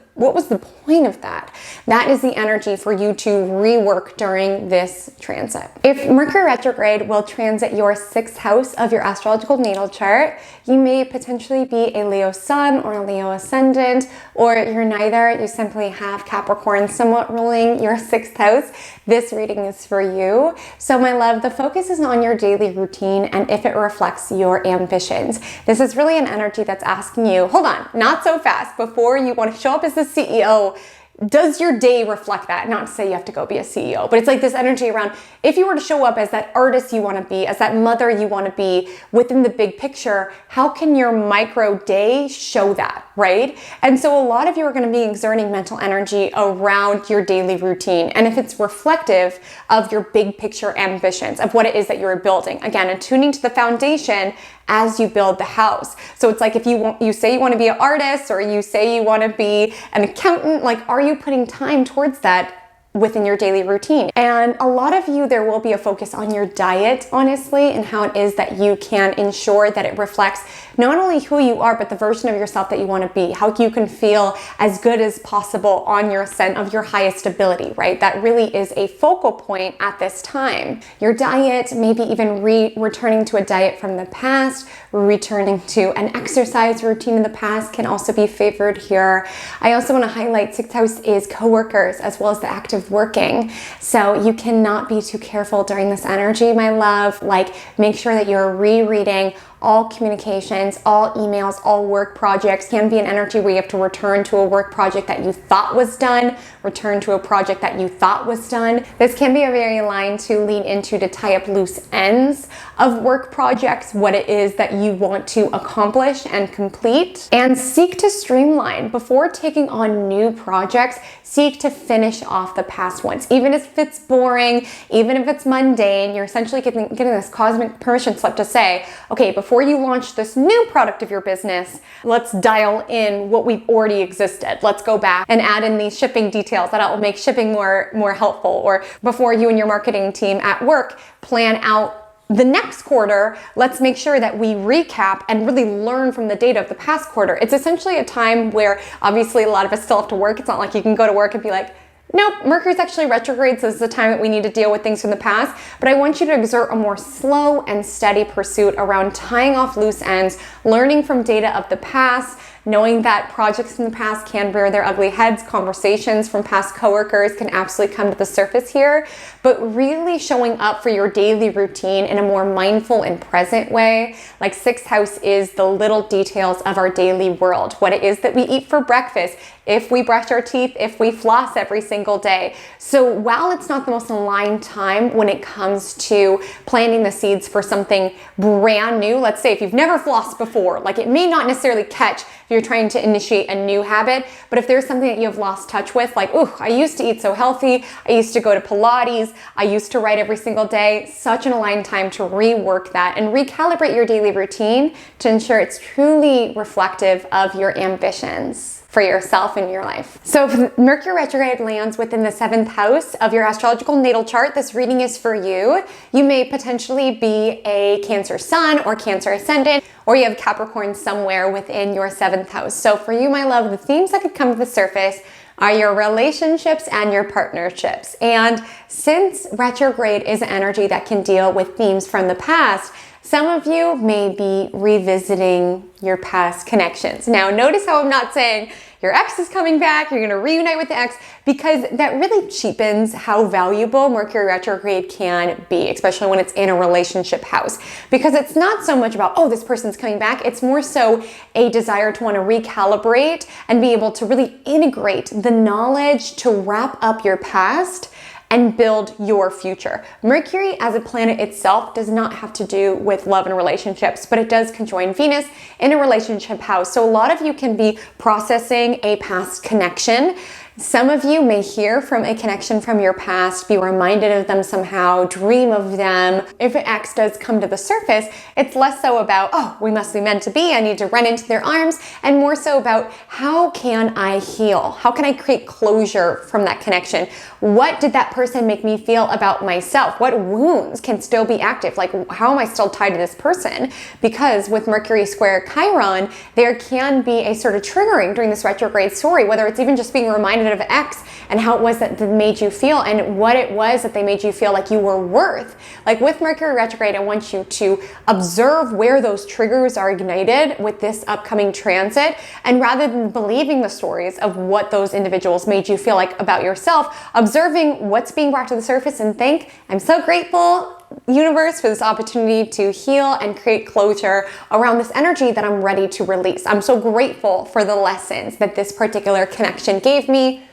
point of that? That is the energy for you to rework during this transit. If Mercury retrograde will transit your 6th house of your astrological natal chart, you may potentially be a Leo Sun or a Leo Ascendant, or you're neither. You simply have Capricorn somewhat ruling your 6th house. This reading is for you. So my love, the focus is on your daily routine and if it reflects your ambitions. This is really an energy that's asking you, hold on, not so fast. Before you want to show up as the CEO, does your day reflect that? Not to say you have to go be a CEO, but it's like this energy around, if you were to show up as that artist you want to be, as that mother you want to be within the big picture, how can your micro day show that, right? And so a lot of you are going to be exerting mental energy around your daily routine. And if it's reflective of your big picture ambitions, of what it is that you're building, again, attuning to the foundation as you build the house. So it's like, if you say you want to be an artist, or you say you want to be an accountant, like, are you putting time towards that within your daily routine? And a lot of you, there will be a focus on your diet, honestly, and how it is that you can ensure that it reflects not only who you are, but the version of yourself that you want to be, how you can feel as good as possible on your ascent of your highest ability, right? That really is a focal point at this time. Your diet, maybe even returning to a diet from the past, returning to an exercise routine in the past can also be favored here. I also want to highlight 6th house is coworkers as well as the active working. So you cannot be too careful during this energy, my love. Like, make sure that you're rereading all communications, all emails, all work projects. Can be an energy where you have to return to a work project that you thought was done, return to a project that you thought was done. This can be a very line to lean into to tie up loose ends of work projects, what it is that you want to accomplish and complete, and seek to streamline before taking on new projects. Seek to finish off the past ones. Even if it's boring, even if it's mundane, you're essentially getting this cosmic permission slip to say, okay, before you launch this new product of your business, let's dial in what we've already existed. Let's go back and add in these shipping details that will make shipping more helpful. Or before you and your marketing team at work plan out the next quarter, let's make sure that we recap and really learn from the data of the past quarter. It's essentially a time where obviously a lot of us still have to work. It's not like you can go to work and be like, nope, Mercury's actually retrograde, so this is the time that we need to deal with things from the past. But I want you to exert a more slow and steady pursuit around tying off loose ends, learning from data of the past, knowing that projects in the past can rear their ugly heads. Conversations from past coworkers can absolutely come to the surface here, but really showing up for your daily routine in a more mindful and present way. Like 6th house is the little details of our daily world, what it is that we eat for breakfast, if we brush our teeth, if we floss every single day. So while it's not the most aligned time when it comes to planting the seeds for something brand new, let's say if you've never flossed before, like it may not necessarily catch if you're trying to initiate a new habit, but if there's something that you have lost touch with, like, ooh, I used to eat so healthy, I used to go to Pilates, I used to write every single day, such an aligned time to rework that and recalibrate your daily routine to ensure it's truly reflective of your ambitions for yourself and your life. So if Mercury retrograde lands within the 7th house of your astrological natal chart, this reading is for you. You may potentially be a Cancer Sun or Cancer Ascendant, or you have Capricorn somewhere within your 7th house. So for you, my love, the themes that could come to the surface are your relationships and your partnerships. And since retrograde is an energy that can deal with themes from the past, Some of you may be revisiting your past connections. Now, notice how I'm not saying your ex is coming back, you're going to reunite with the ex, because that really cheapens how valuable Mercury retrograde can be, especially when it's in a relationship house. Because it's not so much about, oh, this person's coming back. It's more so a desire to want to recalibrate and be able to really integrate the knowledge to wrap up your past and build your future. Mercury as a planet itself does not have to do with love and relationships, but it does conjoin Venus in a relationship house. So a lot of you can be processing a past connection. Some of you may hear from a connection from your past, be reminded of them somehow, dream of them. If an ex does come to the surface, it's less so about, oh, we must be meant to be, I need to run into their arms, and more so about how can I heal? How can I create closure from that connection? What did that person make me feel about myself? What wounds can still be active? Like, how am I still tied to this person? Because with Mercury square Chiron, there can be a sort of triggering during this retrograde story, whether it's even just being reminded of X and how it was that made you feel and what it was that they made you feel like you were worth. Like with Mercury retrograde, I want you to observe where those triggers are ignited with this upcoming transit, and rather than believing the stories of what those individuals made you feel like about yourself, observing what's being brought to the surface and think, I'm so grateful, universe, for this opportunity to heal and create closure around this energy that I'm ready to release. I'm so grateful for the lessons that this particular connection gave me.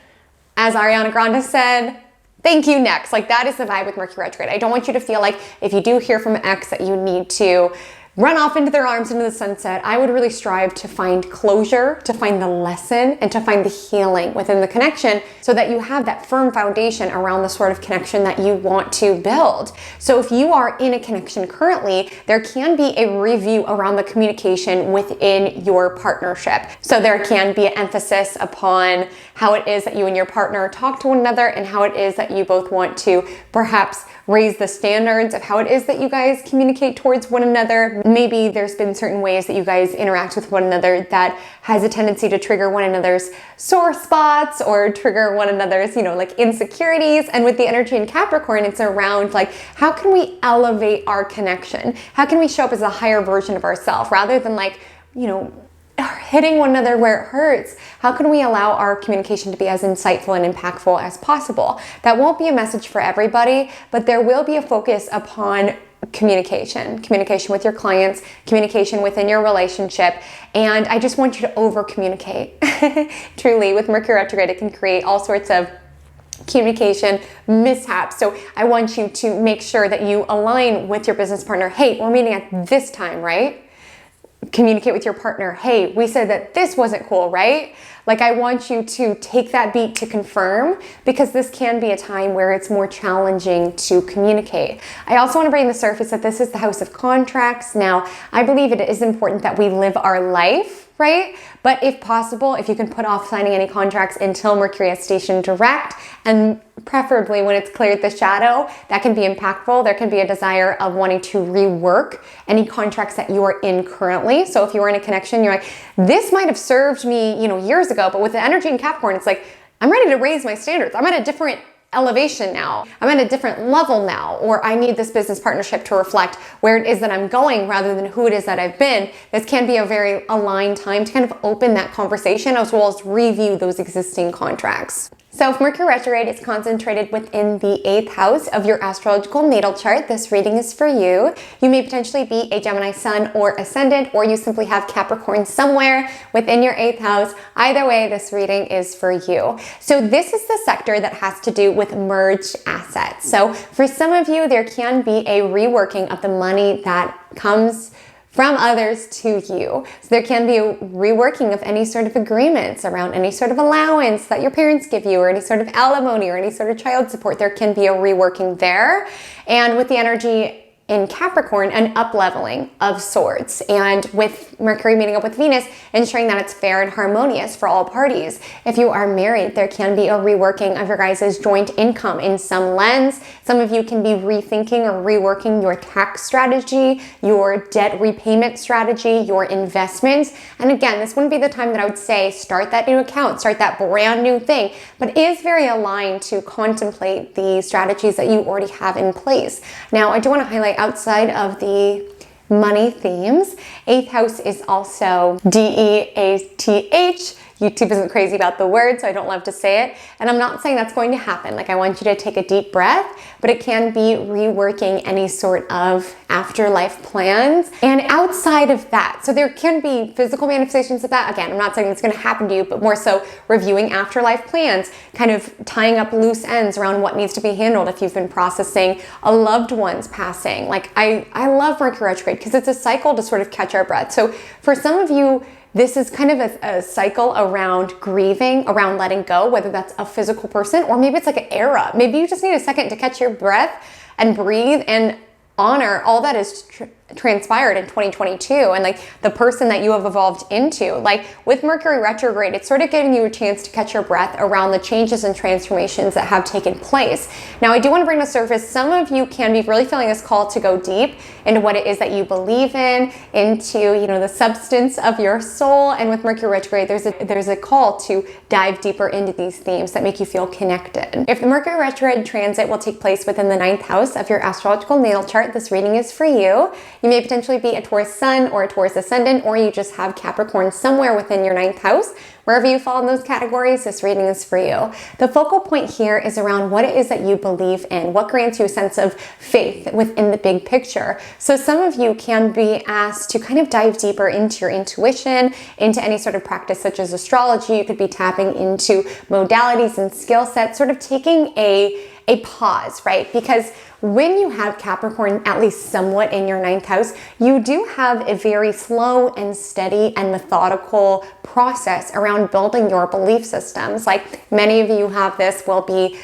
As Ariana Grande said, thank you, next. Like, that is the vibe with Mercury retrograde. I don't want you to feel like if you do hear from an ex that you need to run off into their arms into the sunset. I would really strive to find closure, to find the lesson, and to find the healing within the connection so that you have that firm foundation around the sort of connection that you want to build. So if you are in a connection currently, there can be a review around the communication within your partnership. So there can be an emphasis upon how it is that you and your partner talk to one another and how it is that you both want to perhaps raise the standards of how it is that you guys communicate towards one another. Maybe there's been certain ways that you guys interact with one another that has a tendency to trigger one another's sore spots or trigger one another's, like insecurities. And with the energy in Capricorn, it's around like, how can we elevate our connection? How can we show up as a higher version of ourselves rather than like, hitting one another where it hurts? How can we allow our communication to be as insightful and impactful as possible? That won't be a message for everybody, but there will be a focus upon communication with your clients, communication within your relationship. And I just want you to over communicate. Truly, with Mercury retrograde, it can create all sorts of communication mishaps. So I want you to make sure that you align with your business partner. Hey, we're meeting at this time, right? Communicate with your partner. Hey, we said that this wasn't cool, right? Like, I want you to take that beat to confirm, because this can be a time where it's more challenging to communicate. I also want to bring to the surface that this is the house of contracts. Now, I believe it is important that we live our life, right? But if possible, if you can put off signing any contracts until Mercury has stationed direct, and preferably when it's cleared the shadow, that can be impactful. There can be a desire of wanting to rework any contracts that you are in currently. So if you're in a connection, you're like, this might have served me, years ago, but with the energy in Capricorn, it's like, I'm ready to raise my standards. I'm at a different elevation now. I'm at a different level now, or I need this business partnership to reflect where it is that I'm going rather than who it is that I've been. This can be a very aligned time to kind of open that conversation as well as review those existing contracts. So if Mercury retrograde is concentrated within the 8th house of your astrological natal chart, this reading is for you. You may potentially be a Gemini Sun or Ascendant, or you simply have Capricorn somewhere within your 8th house. Either way, this reading is for you. So this is the sector that has to do with merged assets. So for some of you, there can be a reworking of the money that comes from others to you. So there can be a reworking of any sort of agreements around any sort of allowance that your parents give you, or any sort of alimony or any sort of child support. There can be a reworking there. And with the energy in Capricorn, an up-leveling of sorts. And with Mercury meeting up with Venus, ensuring that it's fair and harmonious for all parties. If you are married, there can be a reworking of your guys' joint income in some lens. Some of you can be rethinking or reworking your tax strategy, your debt repayment strategy, your investments. And again, this wouldn't be the time that I would say start that new account, start that brand new thing, but it is very aligned to contemplate the strategies that you already have in place. Now, I do want to highlight outside of the money themes. 8th house is also DEATH. YouTube isn't crazy about the word, so I don't love to say it. And I'm not saying that's going to happen. Like, I want you to take a deep breath, but it can be reworking any sort of afterlife plans. And outside of that, so there can be physical manifestations of that. Again, I'm not saying it's going to happen to you, but more so reviewing afterlife plans, kind of tying up loose ends around what needs to be handled if you've been processing a loved one's passing. Like, I love Mercury retrograde because it's a cycle to sort of catch our breath. So for some of you, this is kind of a cycle around grieving, around letting go, whether that's a physical person or maybe it's like an era. Maybe you just need a second to catch your breath and breathe and honor all that is transpired in 2022 and like the person that you have evolved into. Like with Mercury retrograde, it's sort of giving you a chance to catch your breath around the changes and transformations that have taken place. Now, I do want to bring to surface, some of you can be really feeling this call to go deep into what it is that you believe in, into, you know, the substance of your soul. And with Mercury retrograde, there's a call to dive deeper into these themes that make you feel connected. If the Mercury retrograde transit will take place within the 9th house of your astrological natal chart, this reading is for you. You may potentially be a Taurus Sun or a Taurus Ascendant, or you just have Capricorn somewhere within your 9th house. Wherever you fall in those categories, this reading is for you. The focal point here is around what it is that you believe in, what grants you a sense of faith within the big picture. So some of you can be asked to kind of dive deeper into your intuition, into any sort of practice such as astrology. You could be tapping into modalities and skill sets, sort of taking a pause, right? Because when you have Capricorn at least somewhat in your 9th house, you do have a very slow and steady and methodical process around building your belief systems. Like many of you have this, will be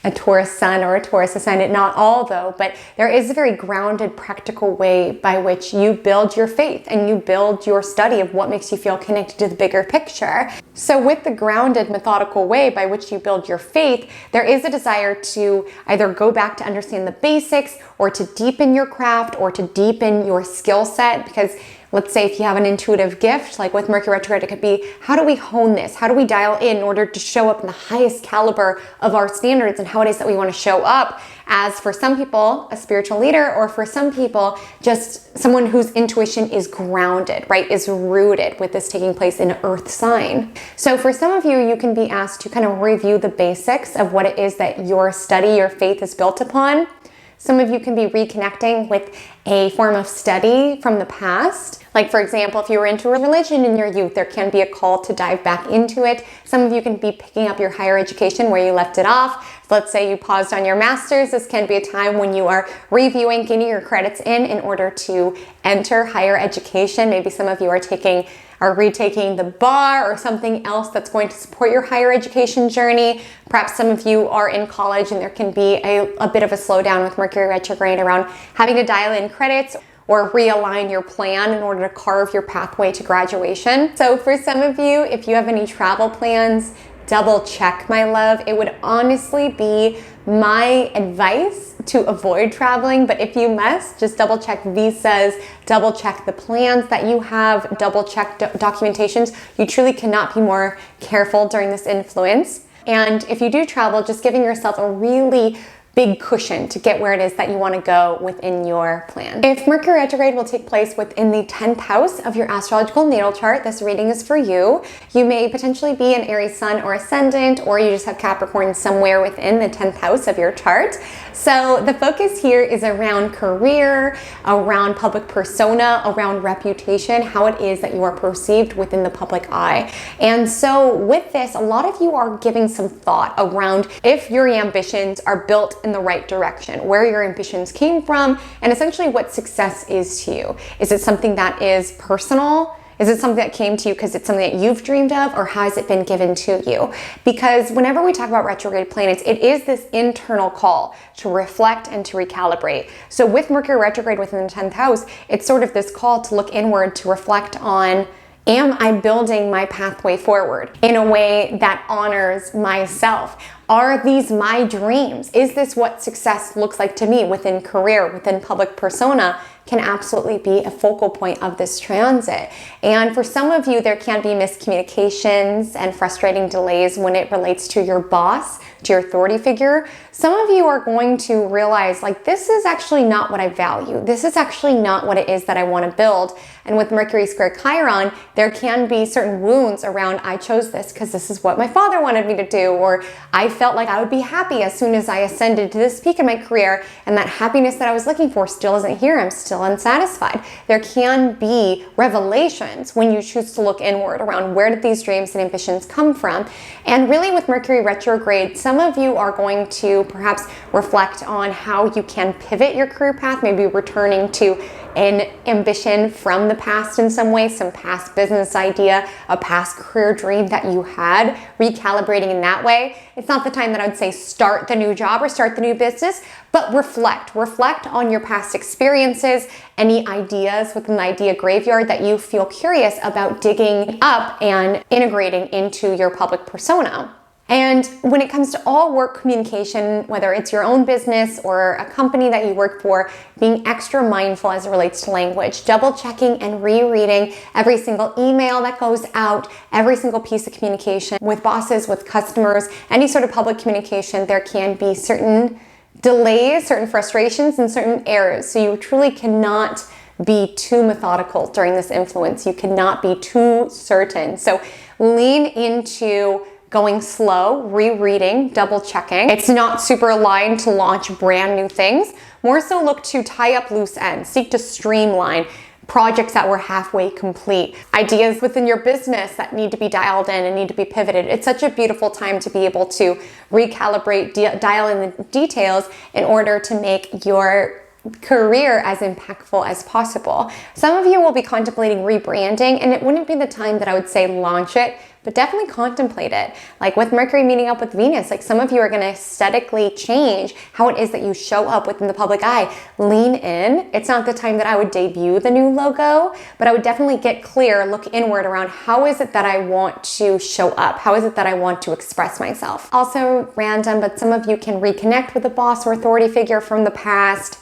a Taurus Sun or a Taurus Ascendant, not all though, but there is a very grounded, practical way by which you build your faith and you build your study of what makes you feel connected to the bigger picture. So with the grounded, methodical way by which you build your faith, there is a desire to either go back to understand the basics or to deepen your craft or to deepen your skill set, because let's say if you have an intuitive gift, like with Mercury retrograde, it could be, how do we hone this? How do we dial in order to show up in the highest caliber of our standards and how it is that we want to show up as, for some people, a spiritual leader, or for some people, just someone whose intuition is grounded, right? Is rooted, with this taking place in an earth sign. So for some of you, you can be asked to kind of review the basics of what it is that your study, your faith is built upon. Some of you can be reconnecting with a form of study from the past. Like, for example, if you were into religion in your youth, there can be a call to dive back into it. Some of you can be picking up your higher education where you left it off. So let's say you paused on your master's. This can be a time when you are reviewing, getting your credits in order to enter higher education. Maybe some of you are retaking the bar or something else that's going to support your higher education journey. Perhaps some of you are in college and there can be a bit of a slowdown with Mercury retrograde around having to dial in credits or realign your plan in order to carve your pathway to graduation. So for some of you, if you have any travel plans, double check, my love. It would honestly be my advice to avoid traveling, but if you must, just double check visas, double check the plans that you have, double check documentations. You truly cannot be more careful during this influence. And if you do travel, just giving yourself a really big cushion to get where it is that you want to go within your plan. If Mercury retrograde will take place within the 10th house of your astrological natal chart, this reading is for you. You may potentially be an Aries Sun or Ascendant, or you just have Capricorn somewhere within the 10th house of your chart. So the focus here is around career, around public persona, around reputation, how it is that you are perceived within the public eye. And so with this, a lot of you are giving some thought around if your ambitions are built in the right direction, where your ambitions came from, and essentially what success is to you. Is it something that is personal? Is it something that came to you because it's something that you've dreamed of, or has it been given to you? Because whenever we talk about retrograde planets, it is this internal call to reflect and to recalibrate. So with Mercury retrograde within the 10th house, it's sort of this call to look inward, to reflect on, am I building my pathway forward in a way that honors myself? Are these my dreams? Is this what success looks like to me within career, within public persona? Can absolutely be a focal point of this transit. And for some of you, there can be miscommunications and frustrating delays when it relates to your boss, to your authority figure. Some of you are going to realize, like, this is actually not what I value. This is actually not what it is that I want to build. And with Mercury square Chiron, there can be certain wounds around, I chose this because this is what my father wanted me to do, or I felt like I would be happy as soon as I ascended to this peak in my career, and that happiness that I was looking for still isn't here. I'm still unsatisfied. There can be revelations when you choose to look inward around where did these dreams and ambitions come from. And really with Mercury retrograde, some of you are going to perhaps reflect on how you can pivot your career path, maybe returning to an ambition from the past in some way, some past business idea, a past career dream that you had, recalibrating in that way. It's not the time that I would say start the new job or start the new business, but reflect on your past experiences, any ideas within the idea graveyard that you feel curious about digging up and integrating into your public persona. And when it comes to all work communication, whether it's your own business or a company that you work for, being extra mindful as it relates to language, double checking and rereading every single email that goes out, every single piece of communication with bosses, with customers, any sort of public communication, there can be certain delays, certain frustrations, and certain errors. So you truly cannot be too methodical during this influence. You cannot be too certain. So lean into going slow, rereading, double checking. It's not super aligned to launch brand new things. More so look to tie up loose ends, seek to streamline projects that were halfway complete, ideas within your business that need to be dialed in and need to be pivoted. It's such a beautiful time to be able to recalibrate, dial in the details in order to make your career as impactful as possible. Some of you will be contemplating rebranding, and it wouldn't be the time that I would say launch it, but definitely contemplate it. Like with Mercury meeting up with Venus, like some of you are going to aesthetically change how it is that you show up within the public eye. Lean in. It's not the time that I would debut the new logo, but I would definitely get clear, look inward around how is it that I want to show up? How is it that I want to express myself? Also random, but some of you can reconnect with a boss or authority figure from the past.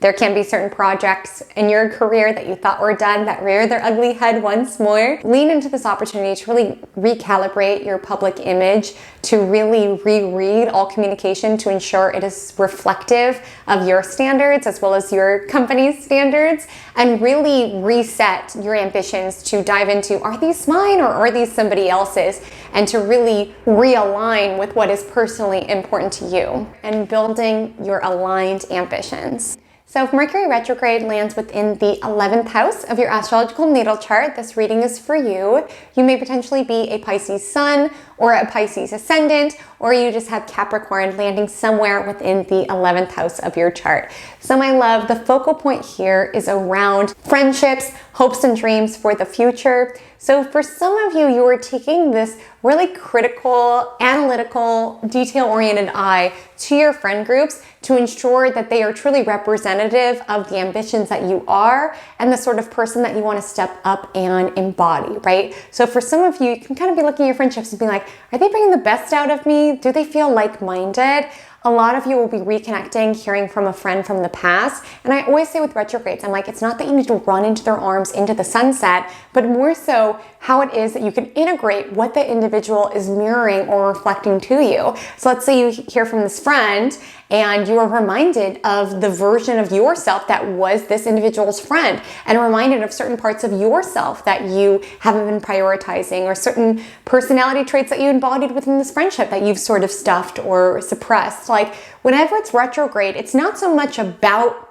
There can be certain projects in your career that you thought were done that rear their ugly head once more. Lean into this opportunity to really recalibrate your public image, to really reread all communication to ensure it is reflective of your standards as well as your company's standards, and really reset your ambitions to dive into, are these mine or are these somebody else's? And to really realign with what is personally important to you and building your aligned ambitions. So if Mercury retrograde lands within the 11th house of your astrological natal chart, this reading is for you. You may potentially be a Pisces Sun or a Pisces Ascendant, or you just have Capricorn landing somewhere within the 11th house of your chart. So my love, the focal point here is around friendships, hopes and dreams for the future. So for some of you, you are taking this really critical, analytical, detail-oriented eye to your friend groups to ensure that they are truly representative of the ambitions that you are and the sort of person that you want to step up and embody, right? So for some of you, you can kind of be looking at your friendships and be like, are they bringing the best out of me? Do they feel like-minded? A lot of you will be reconnecting, hearing from a friend from the past. And I always say with retrogrades, I'm like, it's not that you need to run into their arms into the sunset, but more so how it is that you can integrate what the individual is mirroring or reflecting to you. So let's say you hear from this friend and you are reminded of the version of yourself that was this individual's friend, and reminded of certain parts of yourself that you haven't been prioritizing, or certain personality traits that you embodied within this friendship that you've sort of stuffed or suppressed. Like whenever it's retrograde, it's not so much about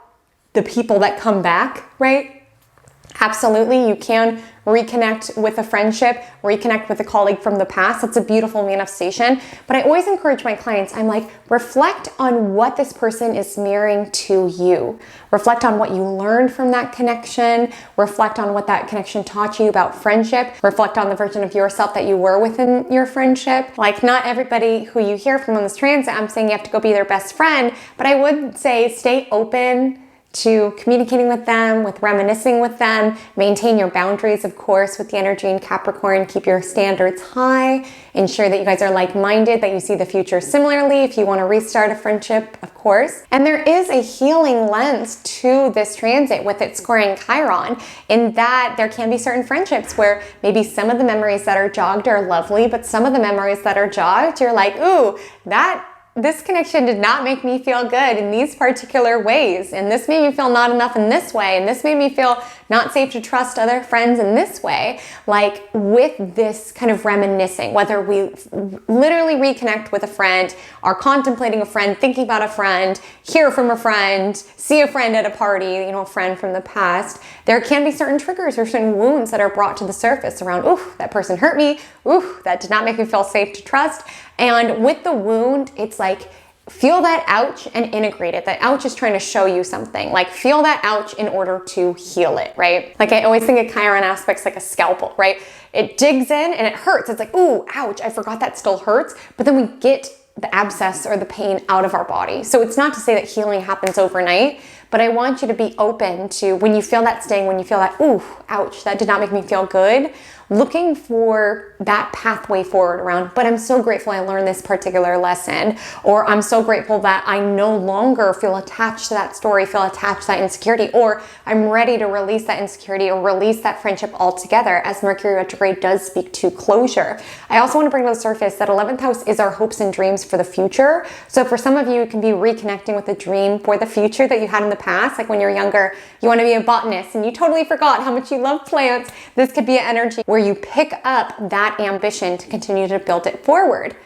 the people that come back, right? Absolutely, you can reconnect with a friendship, reconnect with a colleague from the past. That's a beautiful manifestation. But I always encourage my clients, I'm like, reflect on what this person is mirroring to you. Reflect on what you learned from that connection. Reflect on what that connection taught you about friendship. Reflect on the version of yourself that you were within your friendship. Like, not everybody who you hear from on this transit, I'm saying you have to go be their best friend, but I would say stay open to communicating with them, with reminiscing with them. Maintain your boundaries, of course, with the energy in Capricorn. Keep your standards high. Ensure that you guys are like-minded, that you see the future similarly if you want to restart a friendship, of course. And there is a healing lens to this transit with it squaring Chiron, in that there can be certain friendships where maybe some of the memories that are jogged are lovely, but some of the memories that are jogged, you're like, ooh, this connection did not make me feel good in these particular ways. And this made me feel not enough in this way. And this made me feel not safe to trust other friends in this way. Like with this kind of reminiscing, whether we literally reconnect with a friend, are contemplating a friend, thinking about a friend, hear from a friend, see a friend at a party, a friend from the past, there can be certain triggers or certain wounds that are brought to the surface around, ooh, that person hurt me. Ooh, that did not make me feel safe to trust. And with the wound, it's like, feel that ouch and integrate it. That ouch is trying to show you something. Like, feel that ouch in order to heal it, right? Like, I always think of Chiron aspects like a scalpel, right? It digs in and it hurts. It's like, ooh, ouch, I forgot that still hurts. But then we get the abscess or the pain out of our body. So it's not to say that healing happens overnight, but I want you to be open to, when you feel that sting, when you feel that, ooh, ouch, that did not make me feel good, looking for that pathway forward around, but I'm so grateful I learned this particular lesson, or I'm so grateful that I no longer feel attached to that story, feel attached to that insecurity, or I'm ready to release that insecurity or release that friendship altogether, as Mercury retrograde does speak to closure. I also want to bring to the surface that 11th house is our hopes and dreams for the future. So for some of you, it can be reconnecting with a dream for the future that you had in the past. Like when you're younger, you want to be a botanist and you totally forgot how much you love plants. This could be an energy where you pick up that ambition to continue to build it forward.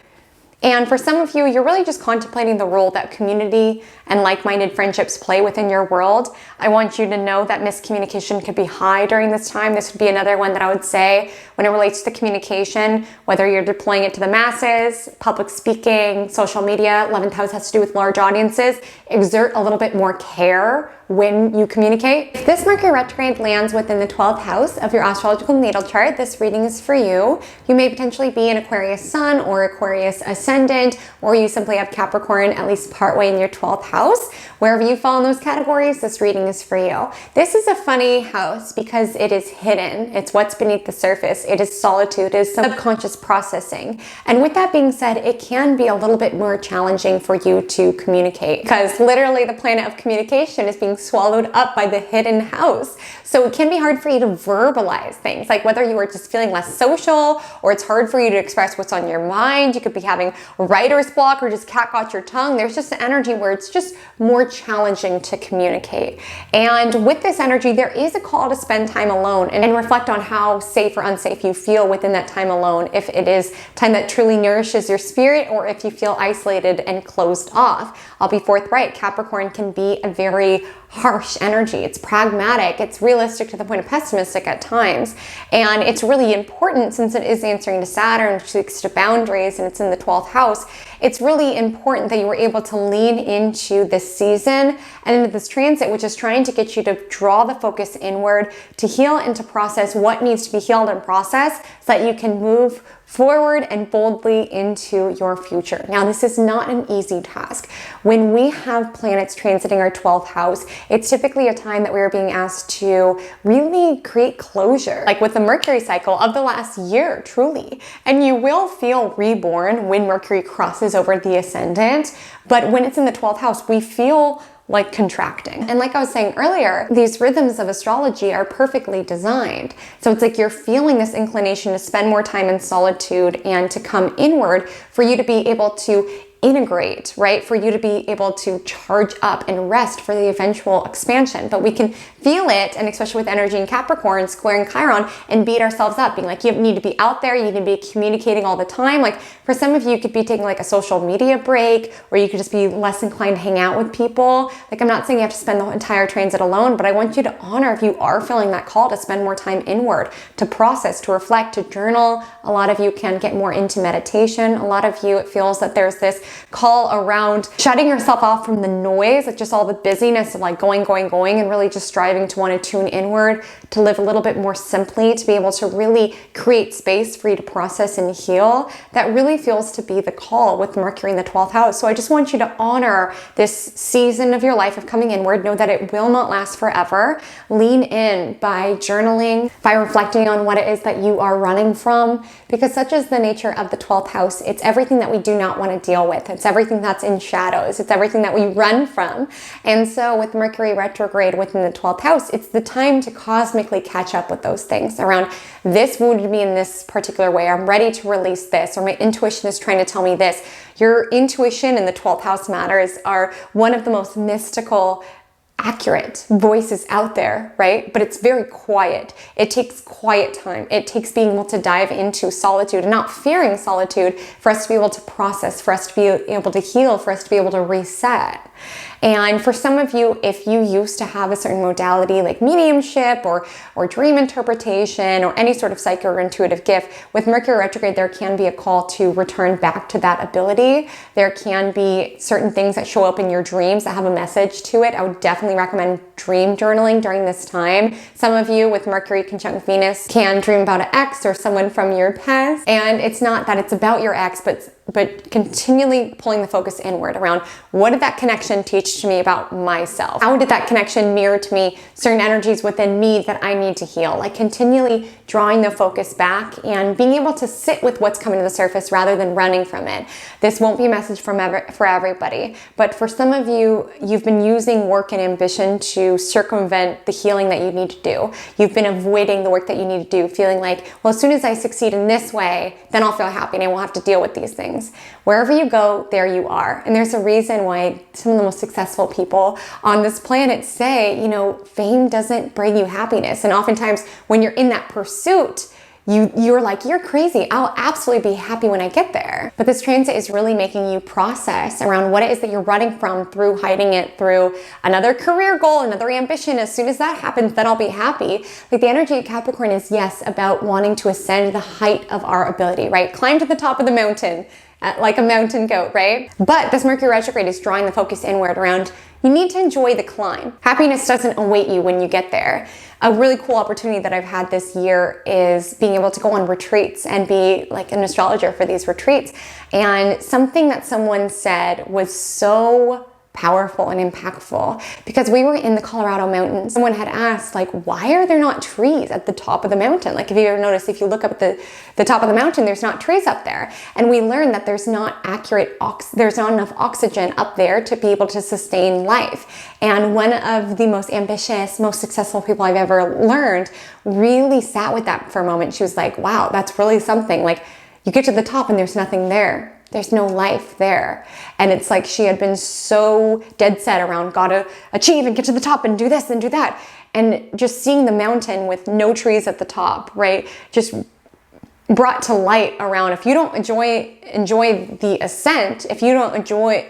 And for some of you, you're really just contemplating the role that community and like-minded friendships play within your world. I want you to know that miscommunication could be high during this time. This would be another one that I would say when it relates to communication, whether you're deploying it to the masses, public speaking, social media, 11th house has to do with large audiences, exert a little bit more care when you communicate. If this Mercury retrograde lands within the 12th house of your astrological natal chart, this reading is for you. You may potentially be an Aquarius Sun or Aquarius Ascendant, or you simply have Capricorn at least partway in your 12th house. Wherever you fall in those categories, this reading is for you. This is a funny house because it is hidden. It's what's beneath the surface. It is solitude. It is subconscious processing. And with that being said, it can be a little bit more challenging for you to communicate, because literally the planet of communication is being swallowed up by the hidden house. So it can be hard for you to verbalize things, like whether you are just feeling less social, or it's hard for you to express what's on your mind. You could be having writer's block or just catgut your tongue. There's just an energy where it's just more challenging to communicate. And with this energy, there is a call to spend time alone and reflect on how safe or unsafe you feel within that time alone. If it is time that truly nourishes your spirit, or if you feel isolated and closed off. I'll be forthright. Capricorn can be a very harsh energy. It's pragmatic. It's realistic to the point of pessimistic at times. And it's really important, since it is answering to Saturn, which speaks to boundaries, and it's in the 12th house. It's really important that you were able to lean into this season and into this transit, which is trying to get you to draw the focus inward, to heal and to process what needs to be healed and processed, so that you can move forward and boldly into your future. Now, this is not an easy task. When we have planets transiting our 12th house, it's typically a time that we are being asked to really create closure, like with the Mercury cycle of the last year, truly. And you will feel reborn when Mercury crosses over the ascendant, but when it's in the 12th house, we feel like contracting. And like I was saying earlier, these rhythms of astrology are perfectly designed. So it's like you're feeling this inclination to spend more time in solitude and to come inward, for you to be able to integrate, right? For you to be able to charge up and rest for the eventual expansion. But we can feel it, and especially with energy in Capricorn squaring Chiron, and beat ourselves up, being like, you need to be out there, you need to be communicating all the time. Like for some of you, you could be taking like a social media break, or you could just be less inclined to hang out with people. Like, I'm not saying you have to spend the entire transit alone, but I want you to honor if you are feeling that call to spend more time inward, to process, to reflect, to journal. A lot of you can get more into meditation. A lot of you, it feels that there's this call around shutting yourself off from the noise, like just all the busyness of like going, and really just striving to want to tune inward, to live a little bit more simply, to be able to really create space for you to process and heal. That really feels to be the call with Mercury in the 12th house. So I just want you to honor this season of your life of coming inward. Know that it will not last forever. Lean in by journaling, by reflecting on what it is that you are running from, because such is the nature of the 12th house. It's everything that we do not want to deal with. It's everything that's in shadows. It's everything that we run from. And so with Mercury retrograde within the 12th house, it's the time to cosmically catch up with those things around, this wounded me in this particular way. I'm ready to release this, or my intuition is trying to tell me this. Your intuition in the 12th house matters are one of the most mystical, accurate voices out there, right? But it's very quiet. It takes quiet time. It takes being able to dive into solitude and not fearing solitude for us to be able to process, for us to be able to heal, for us to be able to reset. And for some of you, if you used to have a certain modality like mediumship or dream interpretation or any sort of psychic or intuitive gift, with Mercury retrograde, there can be a call to return back to that ability. There can be certain things that show up in your dreams that have a message to it. I would definitely recommend dream journaling during this time. Some of you with Mercury conjunct Venus can dream about an ex or someone from your past. And it's not that it's about your ex, but continually pulling the focus inward around, what did that connection teach to me about myself? How did that connection mirror to me certain energies within me that I need to heal? Like continually drawing the focus back and being able to sit with what's coming to the surface rather than running from it. This won't be a message for everybody, but for some of you, you've been using work and ambition to circumvent the healing that you need to do. You've been avoiding the work that you need to do, feeling like, well, as soon as I succeed in this way, then I'll feel happy and I won't have to deal with these things. Wherever you go, there you are. And there's a reason why some of the most successful people on this planet say, fame doesn't bring you happiness. And oftentimes when you're in that pursuit, you're like, you're crazy. I'll absolutely be happy when I get there. But this transit is really making you process around what it is that you're running from, through hiding it, through another career goal, another ambition. As soon as that happens, then I'll be happy. Like the energy of Capricorn is, yes, about wanting to ascend the height of our ability, right? Climb to the top of the mountain. Like a mountain goat, right? But this Mercury retrograde is drawing the focus inward around, you need to enjoy the climb. Happiness doesn't await you when you get there. A really cool opportunity that I've had this year is being able to go on retreats and be like an astrologer for these retreats. And something that someone said was so powerful and impactful, because we were in the Colorado mountains. Someone had asked, like, why are there not trees at the top of the mountain? Like, if you ever notice, if you look up at the top of the mountain, there's not trees up there. And we learned that there's not there's not enough oxygen up there to be able to sustain life. And one of the most ambitious, most successful people I've ever learned really sat with that for a moment. She was like, wow, that's really something. Like, you get to the top and there's nothing there. There's no life there. And it's like she had been so dead set around, gotta achieve and get to the top and do this and do that. And just seeing the mountain with no trees at the top, right? Just brought to light around, if you don't enjoy the ascent, if you don't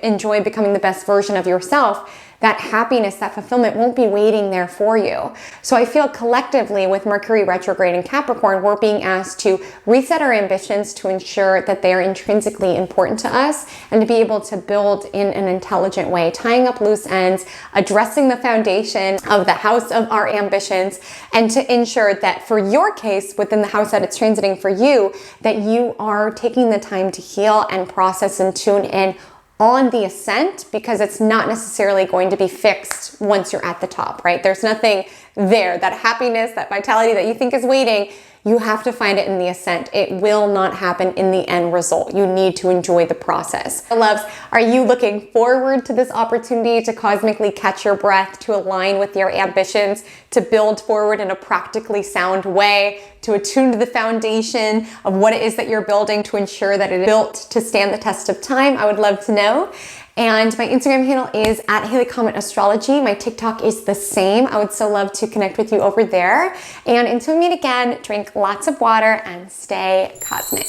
enjoy becoming the best version of yourself, that happiness, that fulfillment won't be waiting there for you. So I feel collectively with Mercury retrograde in Capricorn, we're being asked to reset our ambitions to ensure that they are intrinsically important to us and to be able to build in an intelligent way, tying up loose ends, addressing the foundation of the house of our ambitions, and to ensure that for your case, within the house that it's transiting for you, that you are taking the time to heal and process and tune in on the ascent, because it's not necessarily going to be fixed once you're at the top, right? There's nothing there. That happiness, that vitality that you think is waiting, you have to find it in the ascent. It will not happen in the end result. You need to enjoy the process. Loves, are you looking forward to this opportunity to cosmically catch your breath, to align with your ambitions, to build forward in a practically sound way, to attune to the foundation of what it is that you're building to ensure that it is built to stand the test of time? I would love to know. And my Instagram handle is @HaleyCometAstrology. My TikTok is the same. I would so love to connect with you over there. And until we meet again, drink lots of water and stay cosmic.